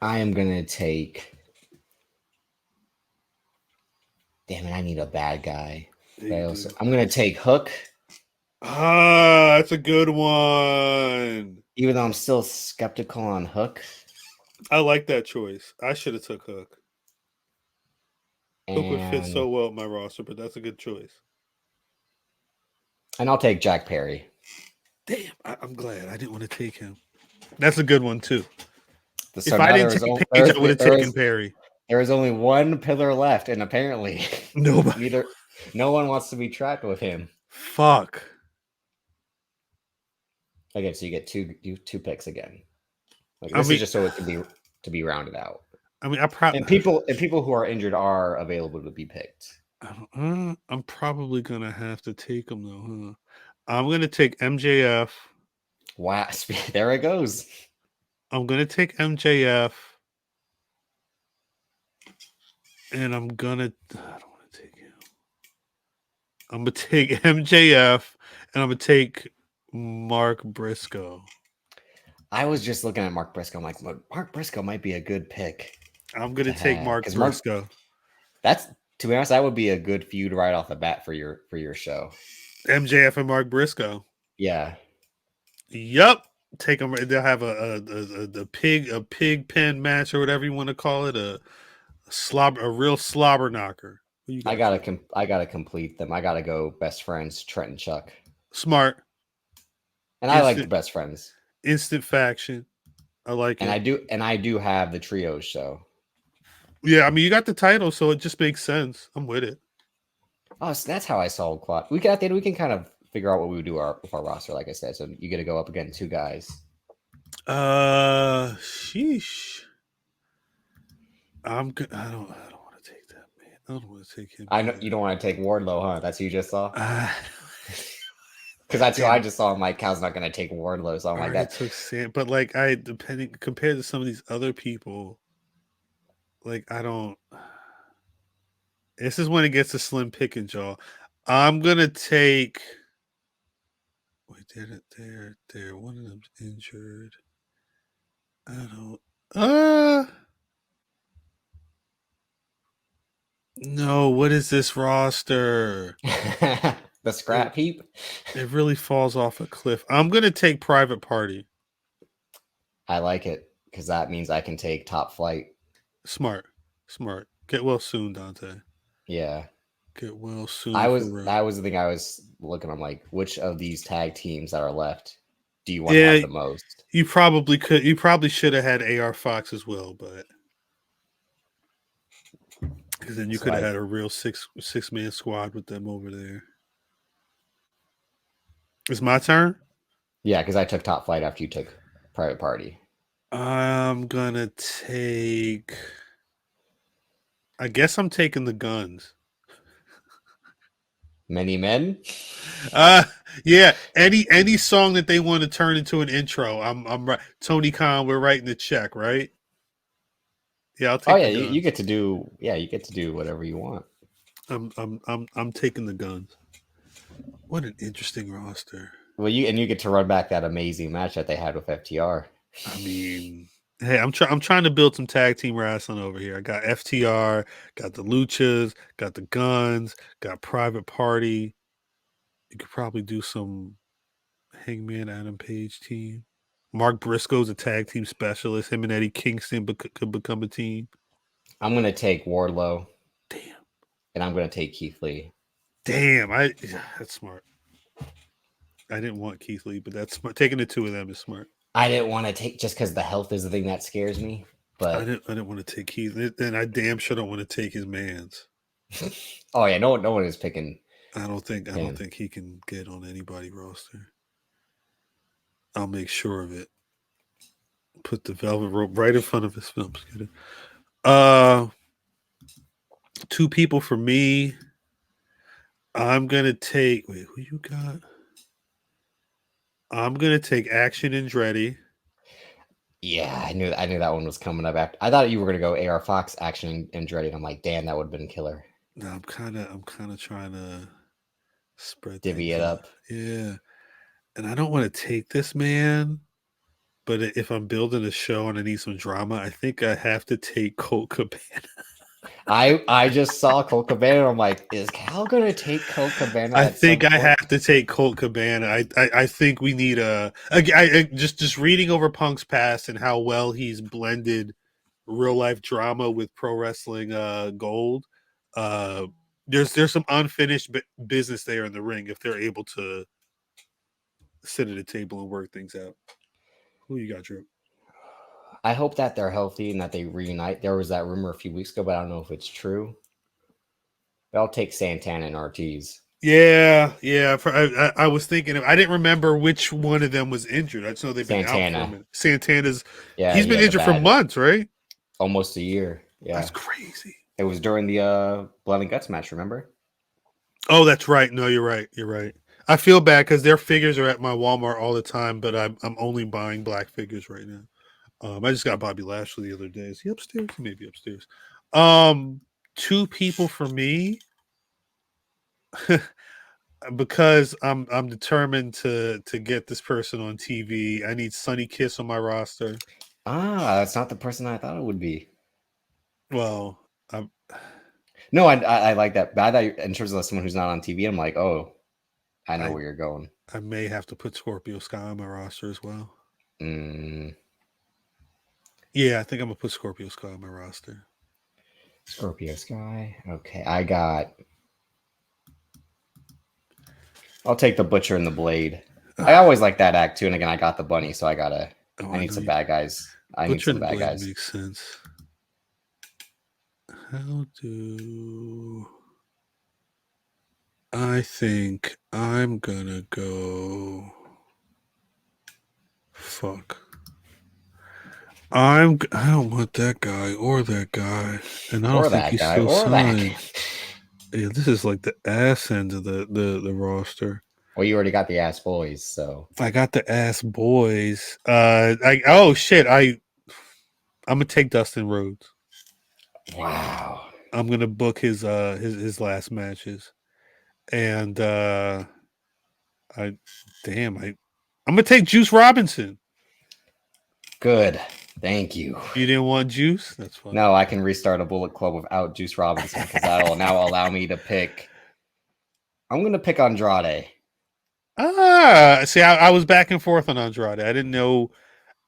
I am gonna take. Damn it! I need a bad guy. I'm gonna take Hook. Ah, that's a good one. Even though I'm still skeptical on Hook. I like that choice. I should have took Hook. Hook would fit so well with my roster, but that's a good choice. And I'll take Jack Perry. Damn, I'm glad I didn't want to take him. That's a good one too. So if I didn't take Page, I would have taken Perry. There is only one pillar left, and apparently nobody. No one wants to be trapped with him. Fuck. Okay, so you get two picks again. Like, this is just so it can be rounded out. I mean, and people who are injured are available to be picked. I'm probably gonna have to take them though, huh? I'm gonna take MJF. Wow, there it goes. I'm gonna take MJF, and I'm gonna. I don't want to take him. I'm gonna take MJF, and I'm gonna take Mark Briscoe. I was just looking at Mark Briscoe. I'm like, Mark Briscoe might be a good pick. I'm gonna take Mark Briscoe. That's, to be honest, that would be a good feud right off the bat for your show. MJF and Mark Briscoe. Yeah. Yep. Take them. They'll have a pig pen match or whatever you want to call it. A real slobber knocker. I gotta complete them. I gotta go best friends, Trent and Chuck. Smart. And I like the best friends. Instant faction. I like it. And I do have the trios show. Yeah, I mean, you got the title, so it just makes sense. I'm with it. Oh, so that's how I solved Quad. We can kind of figure out what we would do with our roster, like I said. So you get to go up against 2 guys. Sheesh. I don't want to take that, man. I don't want to take him. I know you don't want to take Wardlow, huh? That's who you just saw. Because that's who I just saw. I'm like, Cal's not going to take Wardlow, so I'm like, that took Sam. But like, compared to some of these other people, like, I don't. This is when it gets a slim pickings, y'all. I'm gonna take. Wait, there. One of them's injured. I don't. No, what is this roster? The scrap heap. It really falls off a cliff. I'm gonna take Private Party. I like it because that means I can take Top Flight. Smart. Get well soon, Dante. Yeah. Get well soon. That was the thing I was looking. I'm like, which of these tag teams that are left do you want to have the most? You probably could. You probably should have had AR Fox as well, but because then you could have had a real six-man squad with them over there. It's my turn? Yeah, because I took Top Flight after you took Private Party. I'm gonna take. I guess I'm taking the Guns. Many Men? Yeah. Any song that they want to turn into an intro. I'm right. Tony Khan, we're writing the check, right? Yeah, I'll take. Oh yeah, you get to do. Yeah, you get to do whatever you want. I'm taking the Guns. What an interesting roster. Well, you get to run back that amazing match that they had with FTR. I mean, hey, I'm trying to build some tag team wrestling over here. I got FTR, got the Luchas, got the Guns, got Private Party. You could probably do some Hangman Adam Page team. Mark Briscoe's a tag team specialist. Him and Eddie Kingston could become a team. I'm gonna take Wardlow. Damn. And I'm gonna take Keith Lee. Damn, that's smart. I didn't want Keith Lee, but that's smart. Taking the 2 of them is smart. I didn't want to take just because the health is the thing that scares me. But I didn't want to take Heath, and I damn sure don't want to take his man's. oh yeah, no one is picking. I don't think he can get on anybody roster. I'll make sure of it. Put the velvet rope right in front of his film. Two people for me. I'm gonna take. Wait, who you got? I'm gonna take Action Andretti. Yeah, I knew that one was coming up. After I thought you were gonna go AR Fox, Action, and Andretti. And I'm like, damn, that would have been killer. No, I'm kind of trying to spread Divvy things it out. up. Yeah, and I don't want to take this man, but if I'm building a show and I need some drama, I think I have to take Colt Cabana. I just saw Colt Cabana. And I'm like, is Cal gonna take Colt Cabana I at some think I point? have to take Colt Cabana. I think we need just reading over Punk's past and how well he's blended real life drama with pro wrestling gold. There's some unfinished business there in the ring if they're able to sit at a table and work things out. Who you got, Drew? I hope that they're healthy and that they reunite. There was that rumor a few weeks ago, but I don't know if it's true. But I'll take Santana and Ortiz. Yeah. I was thinking. I didn't remember which one of them was injured. I just know they've been out for a minute. Santana's. Yeah, he's been injured for months, right? Almost a year. Yeah, that's crazy. It was during the Blood and Guts match. Remember? Oh, that's right. No, you're right. You're right. I feel bad because their figures are at my Walmart all the time, but I'm only buying black figures right now. I just got Bobby Lashley the other day. Is he upstairs? He may be upstairs. Two people for me. Because I'm determined to get this person on TV. I need Sonny Kiss on my roster. That's not the person I thought it would be. Well, no, I like that. But I thought in terms of someone who's not on TV, I'm like, oh, I know where you're going. I may have to put Scorpio Sky on my roster as well. Yeah, I think I'm gonna put Scorpio Sky on my roster. Scorpio Sky. Okay, I'll take the Butcher and the Blade. I always like that act too. And again, I got the Bunny, so I need some bad guys. I need some bad guys. Makes sense. How do I think I'm gonna go? Fuck. I don't want that guy or that guy, and I don't think he's still signed. Yeah, this is like the ass end of the roster. Well, you already got the ass boys, so I got the ass boys. I'm gonna take Dustin Rhodes. Wow. I'm gonna book his last matches, and I'm gonna take Juice Robinson. Good. Thank you. You didn't want Juice? That's fine. No, I can restart a Bullet Club without Juice Robinson because that'll now allow me to pick. I'm going to pick Andrade. See, I was back and forth on Andrade. I didn't know.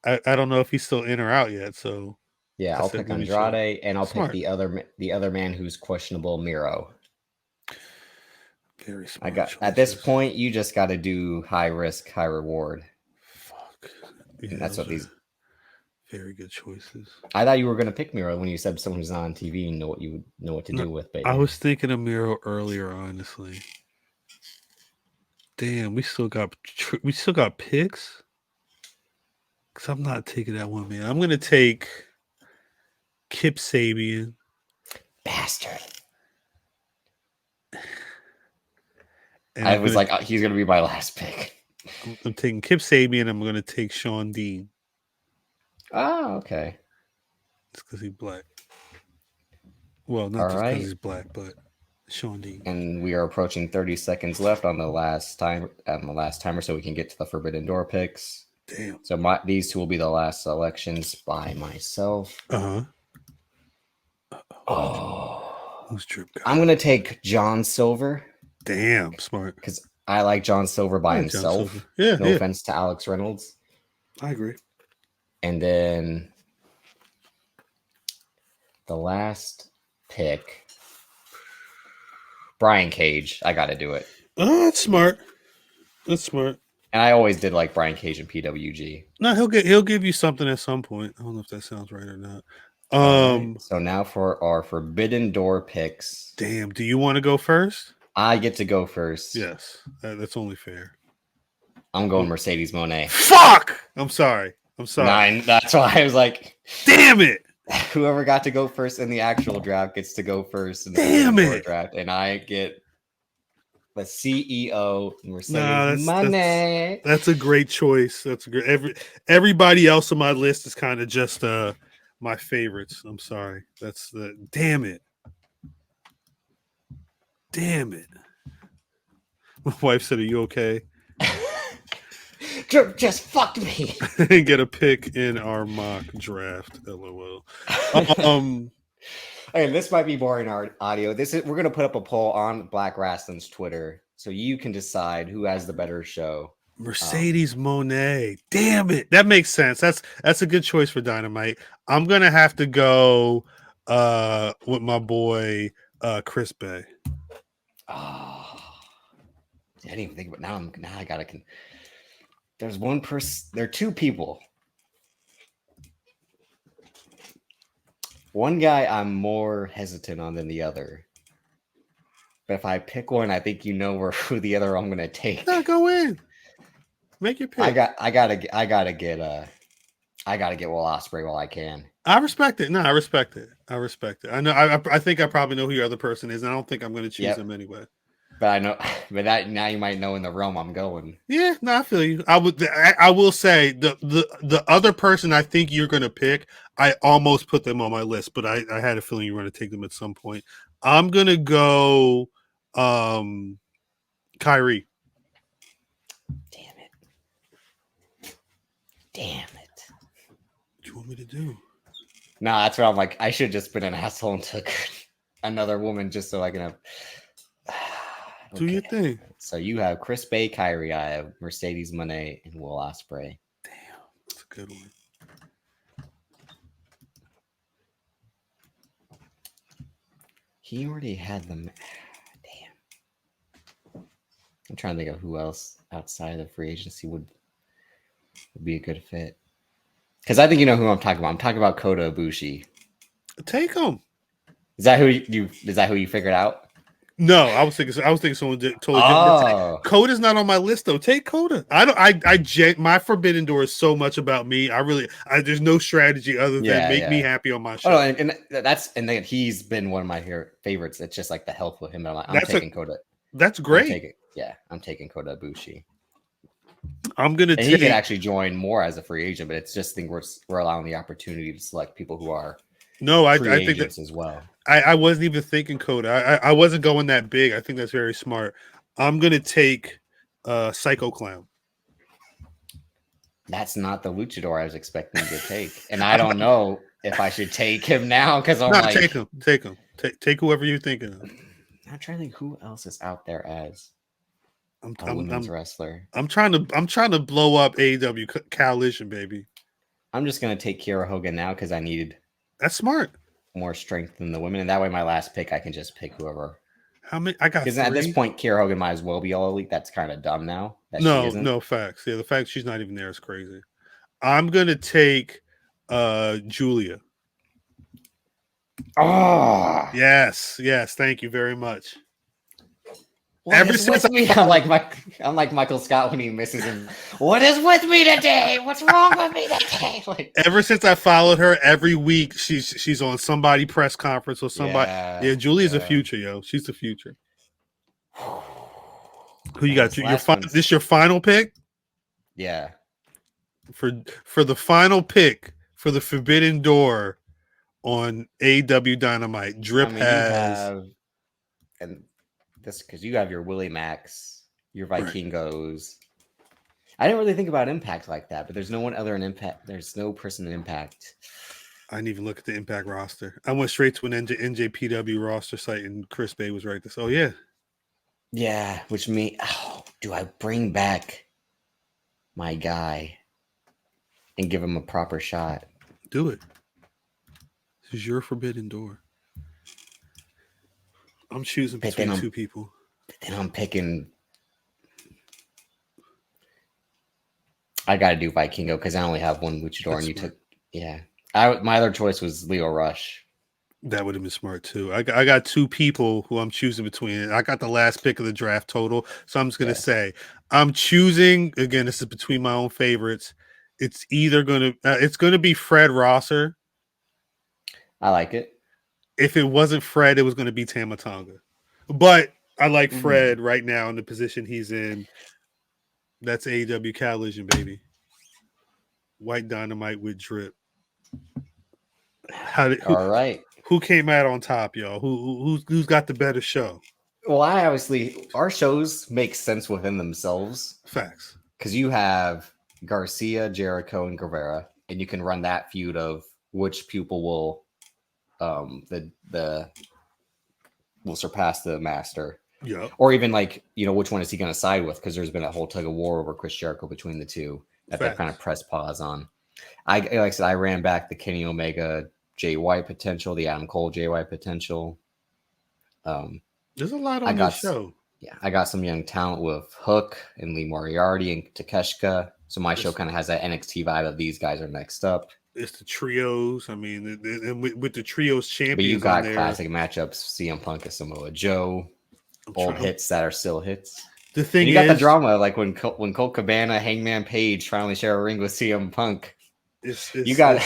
I don't know if he's still in or out yet. So yeah, I'll pick Andrade, and I'll pick the other man who's questionable, Miro. Very smart. At this point, you just got to do high risk, high reward. Fuck. Yeah, and that's what these. Very good choices. I thought you were going to pick Miro when you said someone who's not on TV and know what to do with. But I was thinking of Miro earlier, honestly. Damn, we still got picks. Cause I'm not taking that one, man. I'm gonna take Kip Sabian. Bastard. I was like, he's gonna be my last pick. I'm taking Kip Sabian. I'm gonna take Sean Dean. Oh, okay. It's because he's black. Well, not just because he's black, but Sean Dean. And we are approaching 30 seconds left on the last timer, so we can get to the Forbidden Door picks. Damn. So these two will be the last selections by myself. Who's Drip guy? I'm gonna take John Silver. Damn, smart. Because I like John Silver by himself. Yeah. No offense to Alex Reynolds. I agree. And then the last pick, Brian Cage. I got to do it. Oh, that's smart. That's smart. And I always did like Brian Cage and PWG. No, he'll give you something at some point. I don't know if that sounds right or not. All right. So now for our Forbidden Door picks. Damn, do you want to go first? I get to go first. Yes, that's only fair. I'm going Mercedes Mone. Fuck! I'm sorry. 9. That's why I was like, damn it! Whoever got to go first in the actual draft gets to go first in the damn it draft, and I get the CEO Mercedes Mone. That's a great choice. That's a great. Everybody else on my list is kind of just my favorites. I'm sorry. That's the damn it. Damn it. My wife said, "Are you okay?" Just fucked me. And get a pick in our mock draft. LOL. Okay, this might be boring audio. We're gonna put up a poll on Black Wrestling's Twitter, so you can decide who has the better show. Mercedes Mone. Damn it. That makes sense. That's a good choice for Dynamite. I'm gonna have to go with my boy Chris Bay. Oh, I didn't even think about now. I gotta. There's one person. There are two people. One guy I'm more hesitant on than the other. But if I pick one, I think you know who the other I'm gonna take. No, go in. Make your pick. I gotta get Will Ospreay while I can. I respect it. No, I respect it. I know. I think I probably know who your other person is, and I don't think I'm going to choose him anyway. But I know. But that now you might know in the realm I'm going. Yeah, no, I feel you. I will say the other person I think you're going to pick. I almost put them on my list, but I had a feeling you were going to take them at some point. I'm going to go, Kyrie. Damn it. What do you want me to do? No, that's what I'm like. I should have just been an asshole and took another woman just so I can have. Do your thing. So you have Chris Bay, Kyrie. I have Mercedes Mone and Will Ospreay. Damn, that's a good one. He already had them. Damn. I'm trying to think of who else outside of the free agency would be a good fit. Because I think you know who I'm talking about. I'm talking about Kota Ibushi. Take him. Is that who you figured out? No, I was thinking someone totally different. Kota's not on my list though. Take Kota. My Forbidden Door is so much about me. There's no strategy other than make me happy on my show. Oh, and then he's been one of my favorites. It's just like the health with him. I'm taking Kota. That's great. I'm taking Kota Ibushi. I'm gonna. He could actually join more as a free agent, but it's just we're allowing the opportunity to select people who are. No, I think that as well. I wasn't even thinking Kota. I wasn't going that big. I think that's very smart. I'm gonna take Psycho Clown. That's not the luchador I was expecting to take, and I don't know if I should take him now because I'm take him. Take whoever you're thinking of. I'm trying to think who else is out there as a women's wrestler. I'm trying to blow up AEW khal-lision, baby. I'm just gonna take Kiera Hogan now because I needed. That's smart. More strength than the women, and that way my last pick I can just pick whoever. How many? I got. Because at this point, Kiera Hogan might as well be all elite. That's kind of dumb now. No facts. Yeah, the fact she's not even there is crazy. I'm gonna take Julia. Oh yes. Thank you very much. Ever since I'm like Michael Scott when he misses him. What is with me today? What's wrong with me today? Ever since I followed her every week, she's on somebody press conference or somebody. Yeah, Julia's the future, yo. She's the future. Who you got? This your final pick? Yeah. For the final pick for the Forbidden Door on AEW Dynamite, Drip has this because you have your Willie Max, your Vikingos. I didn't really think about Impact like that, but there's no one other in Impact. There's no person in Impact. I didn't even look at the Impact roster. I went straight to an NJPW roster site, and Chris Bay was right there. So yeah, which means do I bring back my guy and give him a proper shot? Do it. This is your Forbidden Door. I'm choosing between two people. Then I'm picking. I got to do Vikingo because I only have one luchador, That's and you smart. took my other choice was Leo Rush. That would have been smart too. I got two people who I'm choosing between. I got the last pick of the draft total, so I'm just gonna say I'm choosing again. This is between my own favorites. It's either gonna be Fred Rosser. I like it. If it wasn't Fred, it was gonna be Tama Tonga. But I like Fred right now in the position he's in. That's AEW khal-lision, baby. White Dynamite with drip. All right. Who came out on top, y'all? Who's got the better show? Well, our shows make sense within themselves. Facts. Because you have Garcia, Jericho, and Guevara, and you can run that feud of which pupil will will surpass the master. Yeah. Or even which one is he going to side with? Because there's been a whole tug of war over Chris Jericho between the two that they've kind of pressed pause on. Like I said, I ran back the Kenny Omega Jay White potential, the Adam Cole Jay White potential. There's a lot on this show. Yeah, I got some young talent with Hook and Lee Moriarty and Takeshita. So my show kind of has that NXT vibe of these guys are next up. It's the trios. I mean, and with the trios champions, but you got classic matchups: CM Punk and Samoa Joe, old hits that are still hits. The thing and you got the drama, like when Colt Cabana, Hangman Page finally share a ring with CM Punk. You got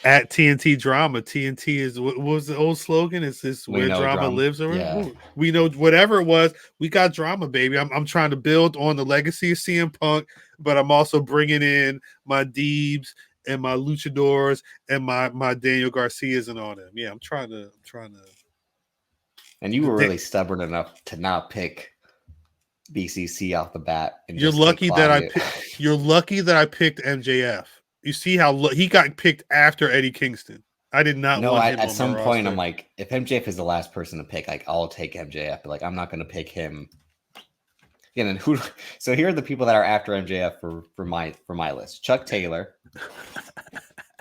at TNT drama. TNT is what was the old slogan? Is this where drama lives? Or we know whatever it was. We got drama, baby. I'm trying to build on the legacy of CM Punk, but I'm also bringing in my Deebs and my luchadors and my Daniel Garcias and all them. Yeah, I'm trying to. And you were really stubborn enough to not pick BCC off the bat. And you're lucky that I picked MJF. You see how he got picked after Eddie Kingston. I did not want him at some point, I'm like, if MJF is the last person to pick, like, I'll take MJF. But, like, I'm not going to pick him. Again, and so here are the people that are after MJF for my list: Chuck Taylor,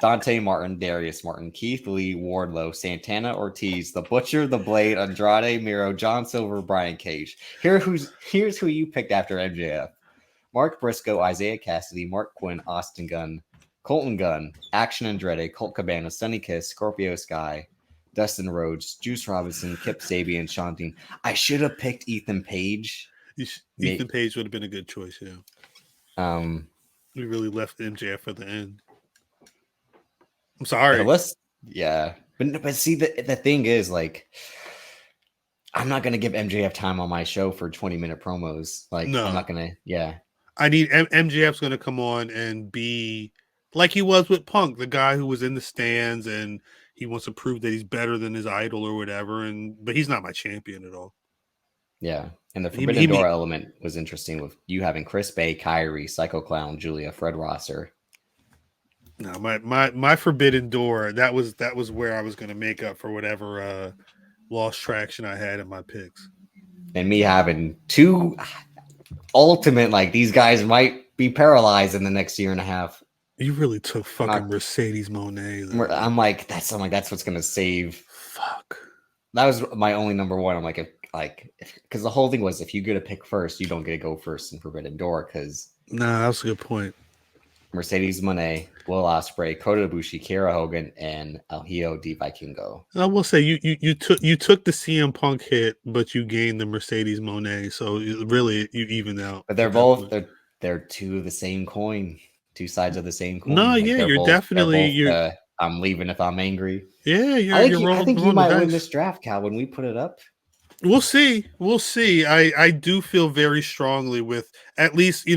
Dante Martin, Darius Martin, Keith Lee, Wardlow, Santana Ortiz, The Butcher, The Blade, Andrade, Miro, John Silver, Brian Cage. Here's who you picked after MJF: Mark Briscoe, Isaiah Cassidy, Mark Quinn, Austin Gunn, Colton Gunn, Action Andretti, Colt Cabana, Sunny Kiss, Scorpio Sky, Dustin Rhodes, Juice Robinson, Kip Sabian, Sean Dean. I should have picked Ethan Page. Ethan Page would have been a good choice, yeah. We really left MJF for the end. I'm sorry. Yeah. But see, the thing is, like, I'm not going to give MJF time on my show for 20-minute promos. Like, no. I'm not going to, I need MJF's going to come on and be like he was with Punk, the guy who was in the stands and he wants to prove that he's better than his idol or whatever. But he's not my champion at all. Yeah. And the Forbidden Door element was interesting with you having Chris Bay, Kyrie, Psycho Clown, Julia, Fred Rosser. No, my Forbidden Door, that was where I was going to make up for whatever lost traction I had in my picks. And me having two ultimate, like, these guys might be paralyzed in the next year and a half. You really took fucking Mercedes Mone. I'm like, that's what's going to save. Fuck. That was my only number one. I'm like, because the whole thing was, if you get a pick first, you don't get to go first in Forbidden Door. Because that's a good point. Mercedes Mone, Will Ospreay, Kota Ibushi, Kiera Hogan, and El Hijo de Vikingo. I will say you took the CM Punk hit, but you gained the Mercedes Mone, so really you even out. But they're both they're two of the same coin, two sides of the same coin. No, like, you're definitely I'm leaving if I'm angry. Yeah, I think you might win this draft, Cal, when we put it up. We'll see. I do feel very strongly with, at least,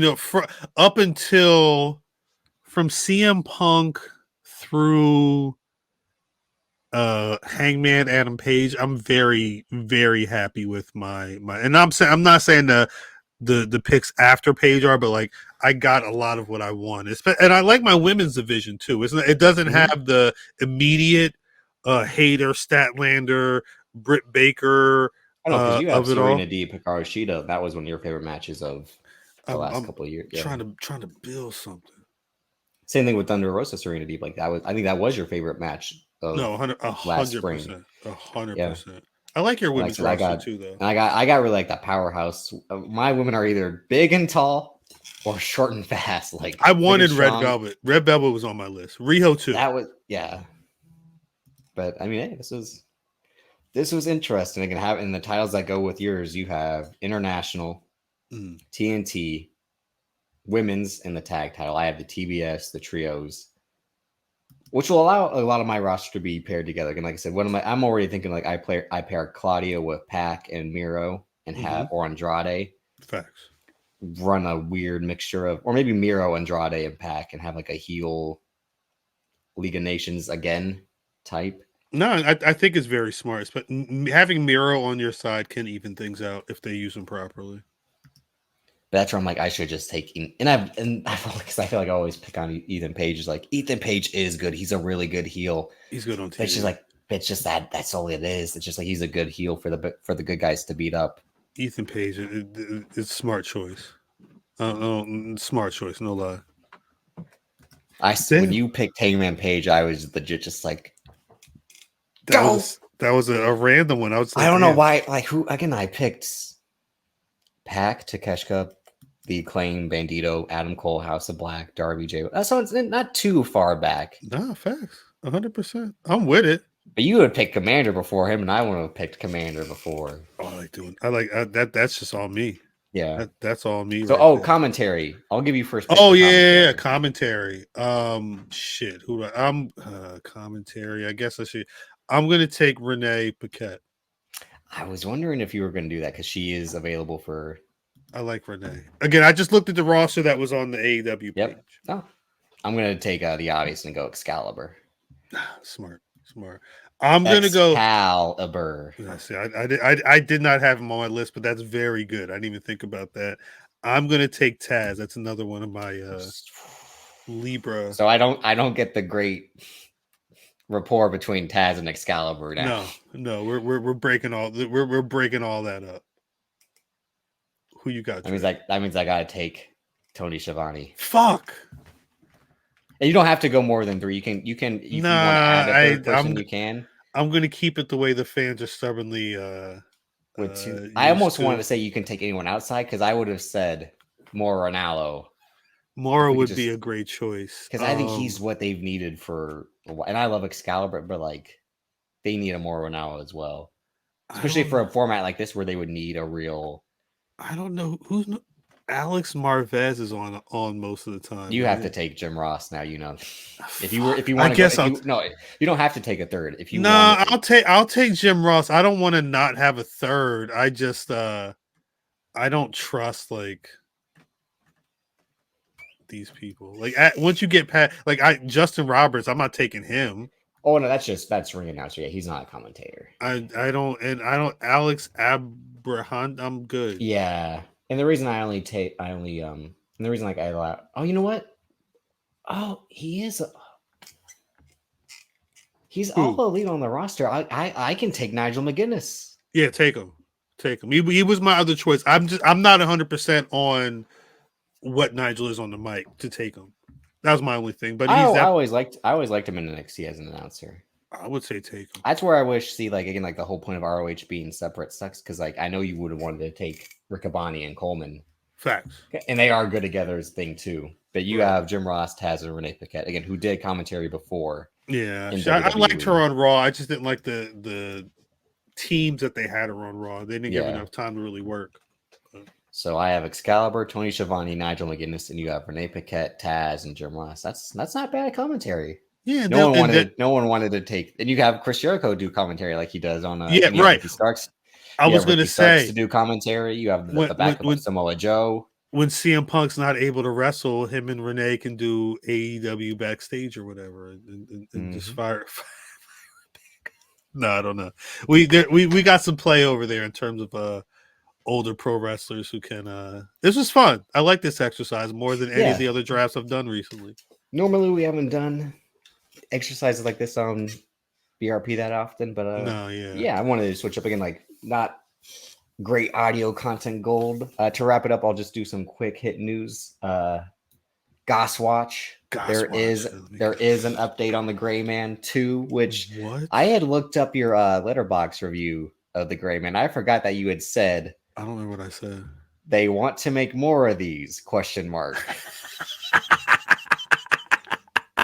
up until from CM Punk through Hangman Adam Page, I'm very, very happy with my and I'm not saying the picks after Page are, but like I got a lot of what I want. And I like my women's division too. It doesn't have the immediate Hayter, Statlander, Britt Baker. I know, because you have Serena Deeb, Hikaru Shida. That was one of your favorite matches of the last couple of years. Yeah. Trying to build something. Same thing with Thunder Rosa, Serena Deeb. Like, I think that was your favorite match. No, 100%. 100%. I like your women's roster too, though. And I got really like that powerhouse. My women are either big and tall, or short and fast. Like I wanted Red Velvet. Red Velvet was on my list. Riho too. That was But I mean, hey, this was interesting. Again, have in the titles that go with yours, you have International, TNT, Women's, and the Tag title. I have the TBS, the Trios, which will allow a lot of my roster to be paired together. And like I said, I'm already thinking like I pair Claudia with Pac and Miro and have or Andrade. Facts. Run a weird mixture of, or maybe Miro, Andrade, and Pac, and have like a heel League of Nations again type. No, I think it's very smart. But having Miro on your side can even things out if they use him properly. But that's where I'm like, I should just take, and I feel like I always pick on Ethan Page. Is like Ethan Page is good. He's a really good heel. He's good on TV. It's just that's all it is. It's just like he's a good heel for the good guys to beat up. Ethan Page, it's smart choice. Smart choice, no lie. When you picked Hangman Page, I was legit just like, that was a random one. I don't know why. Like who again? I picked Pac, Takeshita, The Acclaim, Bandito, Adam Cole, House of Black, Darby J. So it's not too far back. Nah, facts, 100%. I'm with it. But you would pick Commander before him, and I would have picked Commander before. Oh, I like that. That's just all me. Yeah, that's all me. So, commentary. I'll give you first. Oh yeah, commentary. Shit. Commentary. I guess I should. I'm gonna take Renee Paquette. I was wondering if you were gonna do that because she is available for. I like Renee. Again, I just looked at the roster that was on the AEW page. Oh, I'm gonna take the obvious and go Excalibur. Smart. I'm gonna go Excalibur. See, I did not have him on my list, but that's very good. I didn't even think about that. I'm gonna take Taz. That's another one of my Libra. So I don't get the great rapport between Taz and Excalibur now. No, we're breaking all that up. Who you got? That means I gotta take Tony Schiavone. Fuck. And you don't have to go more than 3. You can if you want to add a third person, you can. I'm gonna keep it the way the fans are stubbornly I almost wanted to say you can take anyone outside because I would have said Mauro Ranallo. Mauro would be a great choice. Because I think he's what they've needed for a while. And I love Excalibur, but like they need a Mauro Ranallo as well. Especially for a format like this where they would need a real I don't know who's Alex Marvez is on most of the time. You have to take Jim Ross now. You know, if you want to, you don't have to take a third. If you, I'll take Jim Ross. I don't want to not have a third. I just, I don't trust like these people. Like once you get past, Justin Roberts, I'm not taking him. Oh no, that's ring announcer. Yeah, he's not a commentator. I don't Alex Abraham. I'm good. Yeah. And the reason and the reason I allow, oh, you know what? Oh, he's all elite on the roster. I can take Nigel McGuinness. Yeah, take him. He was my other choice. I'm not 100% on what Nigel is on the mic to take him. That was my only thing. But I always liked him in NXT as an announcer. I would say take him. That's where I wish the whole point of ROH being separate sucks because I know you would have wanted to take Riccaboni and Coleman. Facts. And they are good together as a thing too. But you have Jim Ross, Taz, and Renee Paquette again, who did commentary before. Yeah, I liked her on Raw. I just didn't like the teams that they had her on Raw. They didn't give enough time to really work. So I have Excalibur, Tony Schiavone, Nigel McGuinness, and you have Renee Paquette, Taz, and Jim Ross. That's not bad commentary. Yeah, no one wanted to take, and you have Chris Jericho do commentary like he does on right. Starks. I was going to say to do commentary. You have the backup of Samoa Joe. When CM Punk's not able to wrestle, him and Renee can do AEW backstage or whatever, and just fire. No, I don't know. We got some play over there in terms of older pro wrestlers who can. This was fun. I like this exercise more than any of the other drafts I've done recently. Normally, we haven't done exercises like this on BRP that often, but I wanted to switch up again. Like not great audio content gold. To wrap it up, I'll just do some quick hit news. GosWatch. There is an update on the Gray Man 2, which I had looked up your Letterboxd review of the Gray Man. I forgot that you had said. I don't know what I said. They want to make more of these, question mark.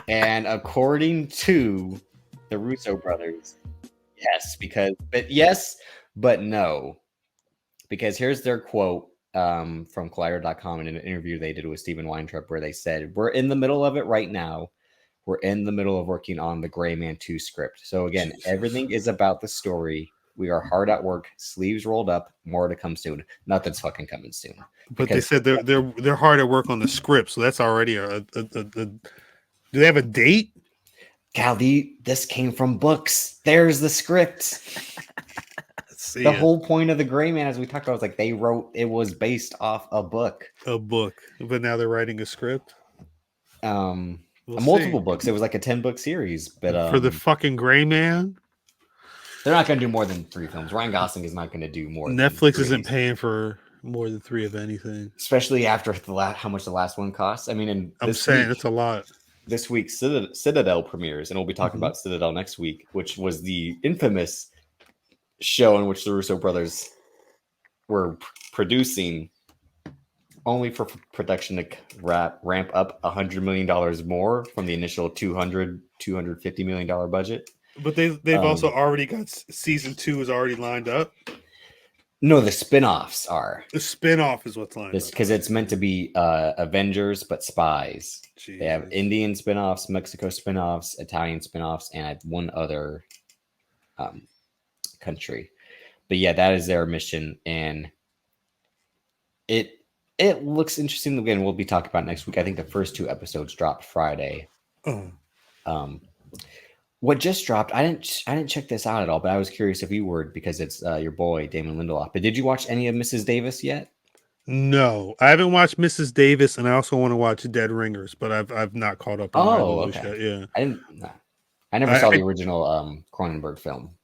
And according to the Russo brothers, yes, but no. Because here's their quote from Collider.com in an interview they did with Steven Weintraub, where they said, "We're in the middle of it right now. We're in the middle of working on the Gray Man 2 script. So again, everything is about the story. We are hard at work, sleeves rolled up, more to come soon. Nothing's fucking coming soon." But they said they're hard at work on the script, so that's already a do they have a date? Cal, this came from books. There's the script. The whole point of the Gray Man, as we talked about, was like they wrote it was based off a book. But now they're writing a script. Multiple books. It was like a 10-book series, but for the fucking Gray Man, they're not going to do more than 3 films. Ryan Gosling is not going to do more. Netflix isn't paying for more than 3 of anything, especially after how much the last one costs. I mean, I'm saying it's a lot. This week, Citadel premieres, and we'll be talking about Citadel next week, which was the infamous show in which the Russo brothers were producing, only for production to ramp up $100 million more from the initial $250 million budget. But they've also already got season 2 is already lined up. No, the spin-offs are. The spin-off is what's lined up. Because it's meant to be Avengers, but spies. Jesus. They have Indian spin-offs, Mexico spin-offs, Italian spin-offs, and one other country. But yeah, that is their mission, and it looks interesting. Again, we'll be talking about next week. I think the first 2 episodes dropped Friday. What just dropped, I didn't check this out at all, but I was curious if you were, because it's your boy Damon Lindelof. But did you watch any of Mrs. Davis yet? No, I haven't watched Mrs. Davis, and I also want to watch Dead Ringers, but I've not caught up on okay. Yet. Yeah, I never saw the original Cronenberg film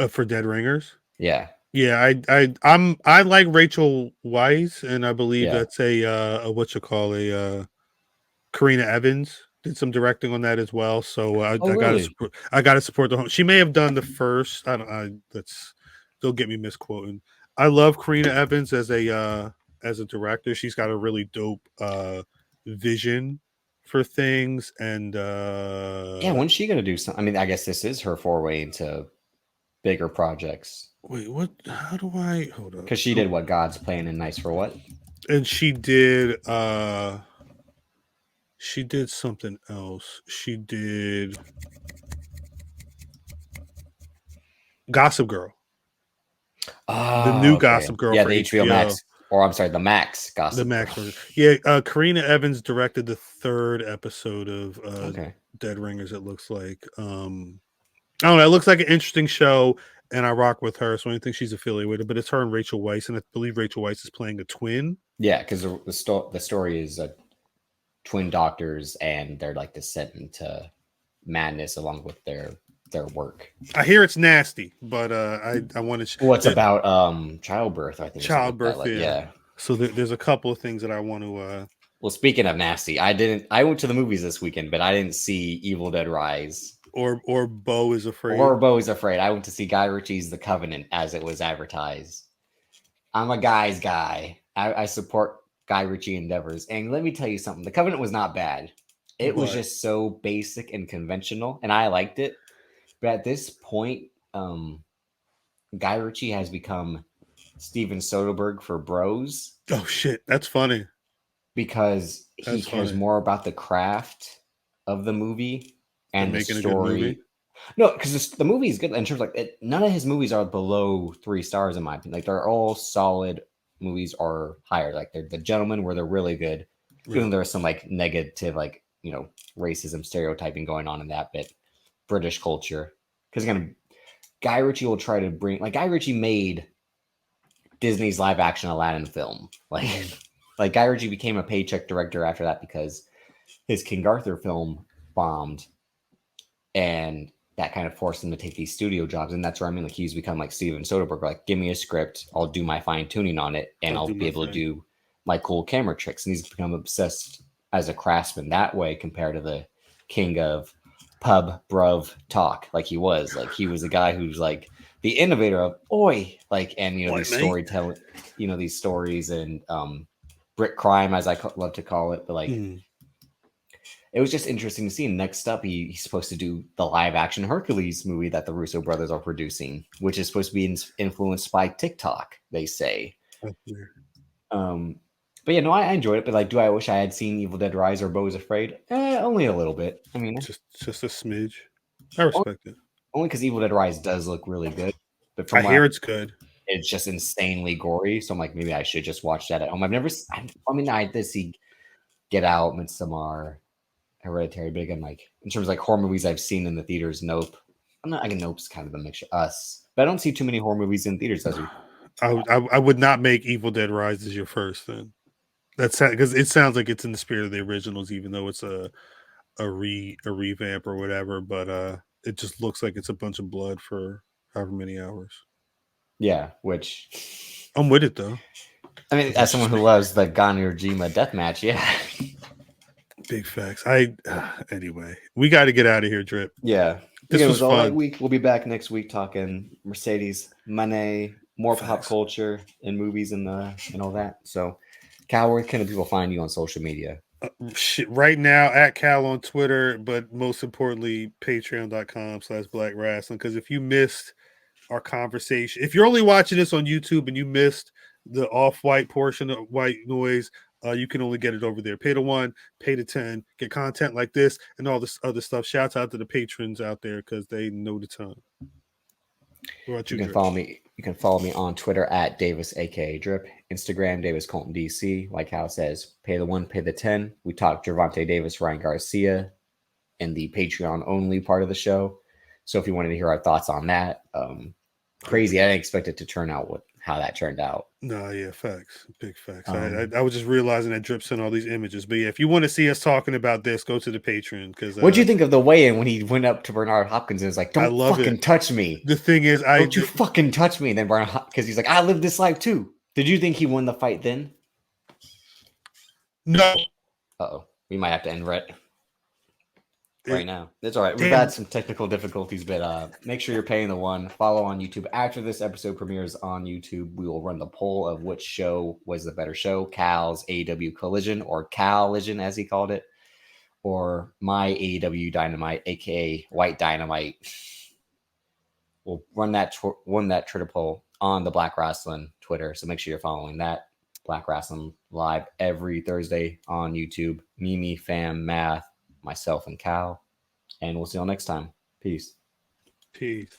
for Dead Ringers. Yeah, I like Rachel Weisz, and I believe that's a Karina Evans did some directing on that as well. So I gotta support the home. She may have done the first. They'll get me misquoting. I love Karina Evans as a director. She's got a really dope vision for things, and when's she gonna do something? I mean, I guess this is her foray into bigger projects. Wait, what? How do I hold on? Because she did what? God's Plan and Nice for What? And she did something else. She did Gossip Girl. The new Gossip Girl. Yeah, the HBO Max. Or I'm sorry, the Max Gossip. The Max version. Yeah, Karina Evans directed the 3rd episode of Dead Ringers, it looks like. I don't know. It looks like an interesting show, and I rock with her, so I don't think she's affiliated with it. But it's her and Rachel Weisz, and I believe Rachel Weisz is playing a twin. Yeah, because the story is twin doctors, and they're like descent into madness along with their work. I hear it's nasty, but I wanted to. Well, it's about childbirth, I think. Childbirth, like yeah. So there's a couple of things that I want to. Well, speaking of nasty, I went to the movies this weekend, but I didn't see Evil Dead Rise. Or Beau is Afraid. Or Beau is Afraid. I went to see Guy Ritchie's The Covenant as it was advertised. I'm a guy's guy. I support Guy Ritchie endeavors. And let me tell you something. The Covenant was not bad. It was just so basic and conventional, and I liked it. But at this point, Guy Ritchie has become Steven Soderbergh for bros. Oh, shit. That's funny. Because he cares more about the craft of the movie and the story. No, because the movie is good in terms of none of his movies are below 3 stars in my opinion. Like they're all solid movies or higher. Like they're The Gentleman, where they're really good. Right. Even though there's some negative racism stereotyping going on in that bit. British culture. Because again, Guy Ritchie will try to bring Guy Ritchie made Disney's live action Aladdin film. Like Guy Ritchie became a paycheck director after that because his King Arthur film bombed, and that kind of forced him to take these studio jobs. And that's where he's become Steven Soderbergh. Give me a script, I'll do my fine tuning on it, and I'll be able to do my cool camera tricks. And he's become obsessed as a craftsman that way compared to the king of pub bruv talk. He was a guy who's the innovator of Oi, like, and Oi, these mate. storytelling, these stories and brick crime, as I love to call it, but like. It was just interesting to see. Next up, he's supposed to do the live action Hercules movie that the Russo brothers are producing, which is supposed to be influenced by TikTok, they say. But yeah, no, I enjoyed it. But like, do I wish I had seen Evil Dead Rise or Beau is Afraid? Only a little bit. I mean, just a smidge. I respect it. Only because Evil Dead Rise does look really good. But from I hear it's good. It's just insanely gory. So I'm like, maybe I should just watch that at home. I did see Get Out, Midsommar, Hereditary, but again, like in terms of like horror movies I've seen in the theaters, Nope. Nope's kind of a mixture. Us, but I don't see too many horror movies in theaters. I would not make Evil Dead Rise as your first then. That's because it sounds like it's in the spirit of the originals, even though it's a revamp or whatever. But it just looks like it's a bunch of blood for however many hours. Yeah, which I'm with it though. I mean, as someone who loves the Ganryujima deathmatch, yeah. Big facts. Anyway, we got to get out of here, Drip. Yeah, this was fun. All that week. We'll be back next week talking Mercedes Mone, more pop culture and movies and all that. So, Cal, where can people find you on social media? Right now at Cal on Twitter, but most importantly, patreon.com/Black Wrestling. Because if you missed our conversation, if you're only watching this on YouTube and you missed the off-white portion of White Noise, you can only get it over there. Pay the 1, pay the 10, get content like this and all this other stuff. Shouts out to the patrons out there because they know the ton. What about you? You can follow me on Twitter at Davis, aka Drip. Instagram, Davis Colton DC. Like how it says, pay the 1, pay the 10. We talk Gervonta Davis, Ryan Garcia, in the Patreon only part of the show. So if you wanted to hear our thoughts on that, crazy. I didn't expect it to turn out how that turned out. No, yeah, facts. Big facts. I was just realizing that Drip sent all these images. But yeah, if you want to see us talking about this, go to the Patreon. Because what'd you think of the weigh-in when he went up to Bernard Hopkins and was like, "Don't fucking touch me." The thing is, don't you fucking touch me. And then Bernard, because he's like, "I live this life too." Did you think he won the fight then? No. Uh-oh. We might have to end right now. It's all right. We've had some technical difficulties, but make sure you're paying the 1. Follow on YouTube. After this episode premieres on YouTube, we will run the poll of which show was the better show, Cal's AEW Collision or Khal-lision, as he called it, or my AEW Dynamite, aka White Dynamite. We'll run that Twitter poll on the Black Wrestling Twitter, so make sure you're following that. Black Wrestling live every Thursday on YouTube. Mimi, Fam, Math, myself, and Cal. And we'll see you all next time. Peace. Peace.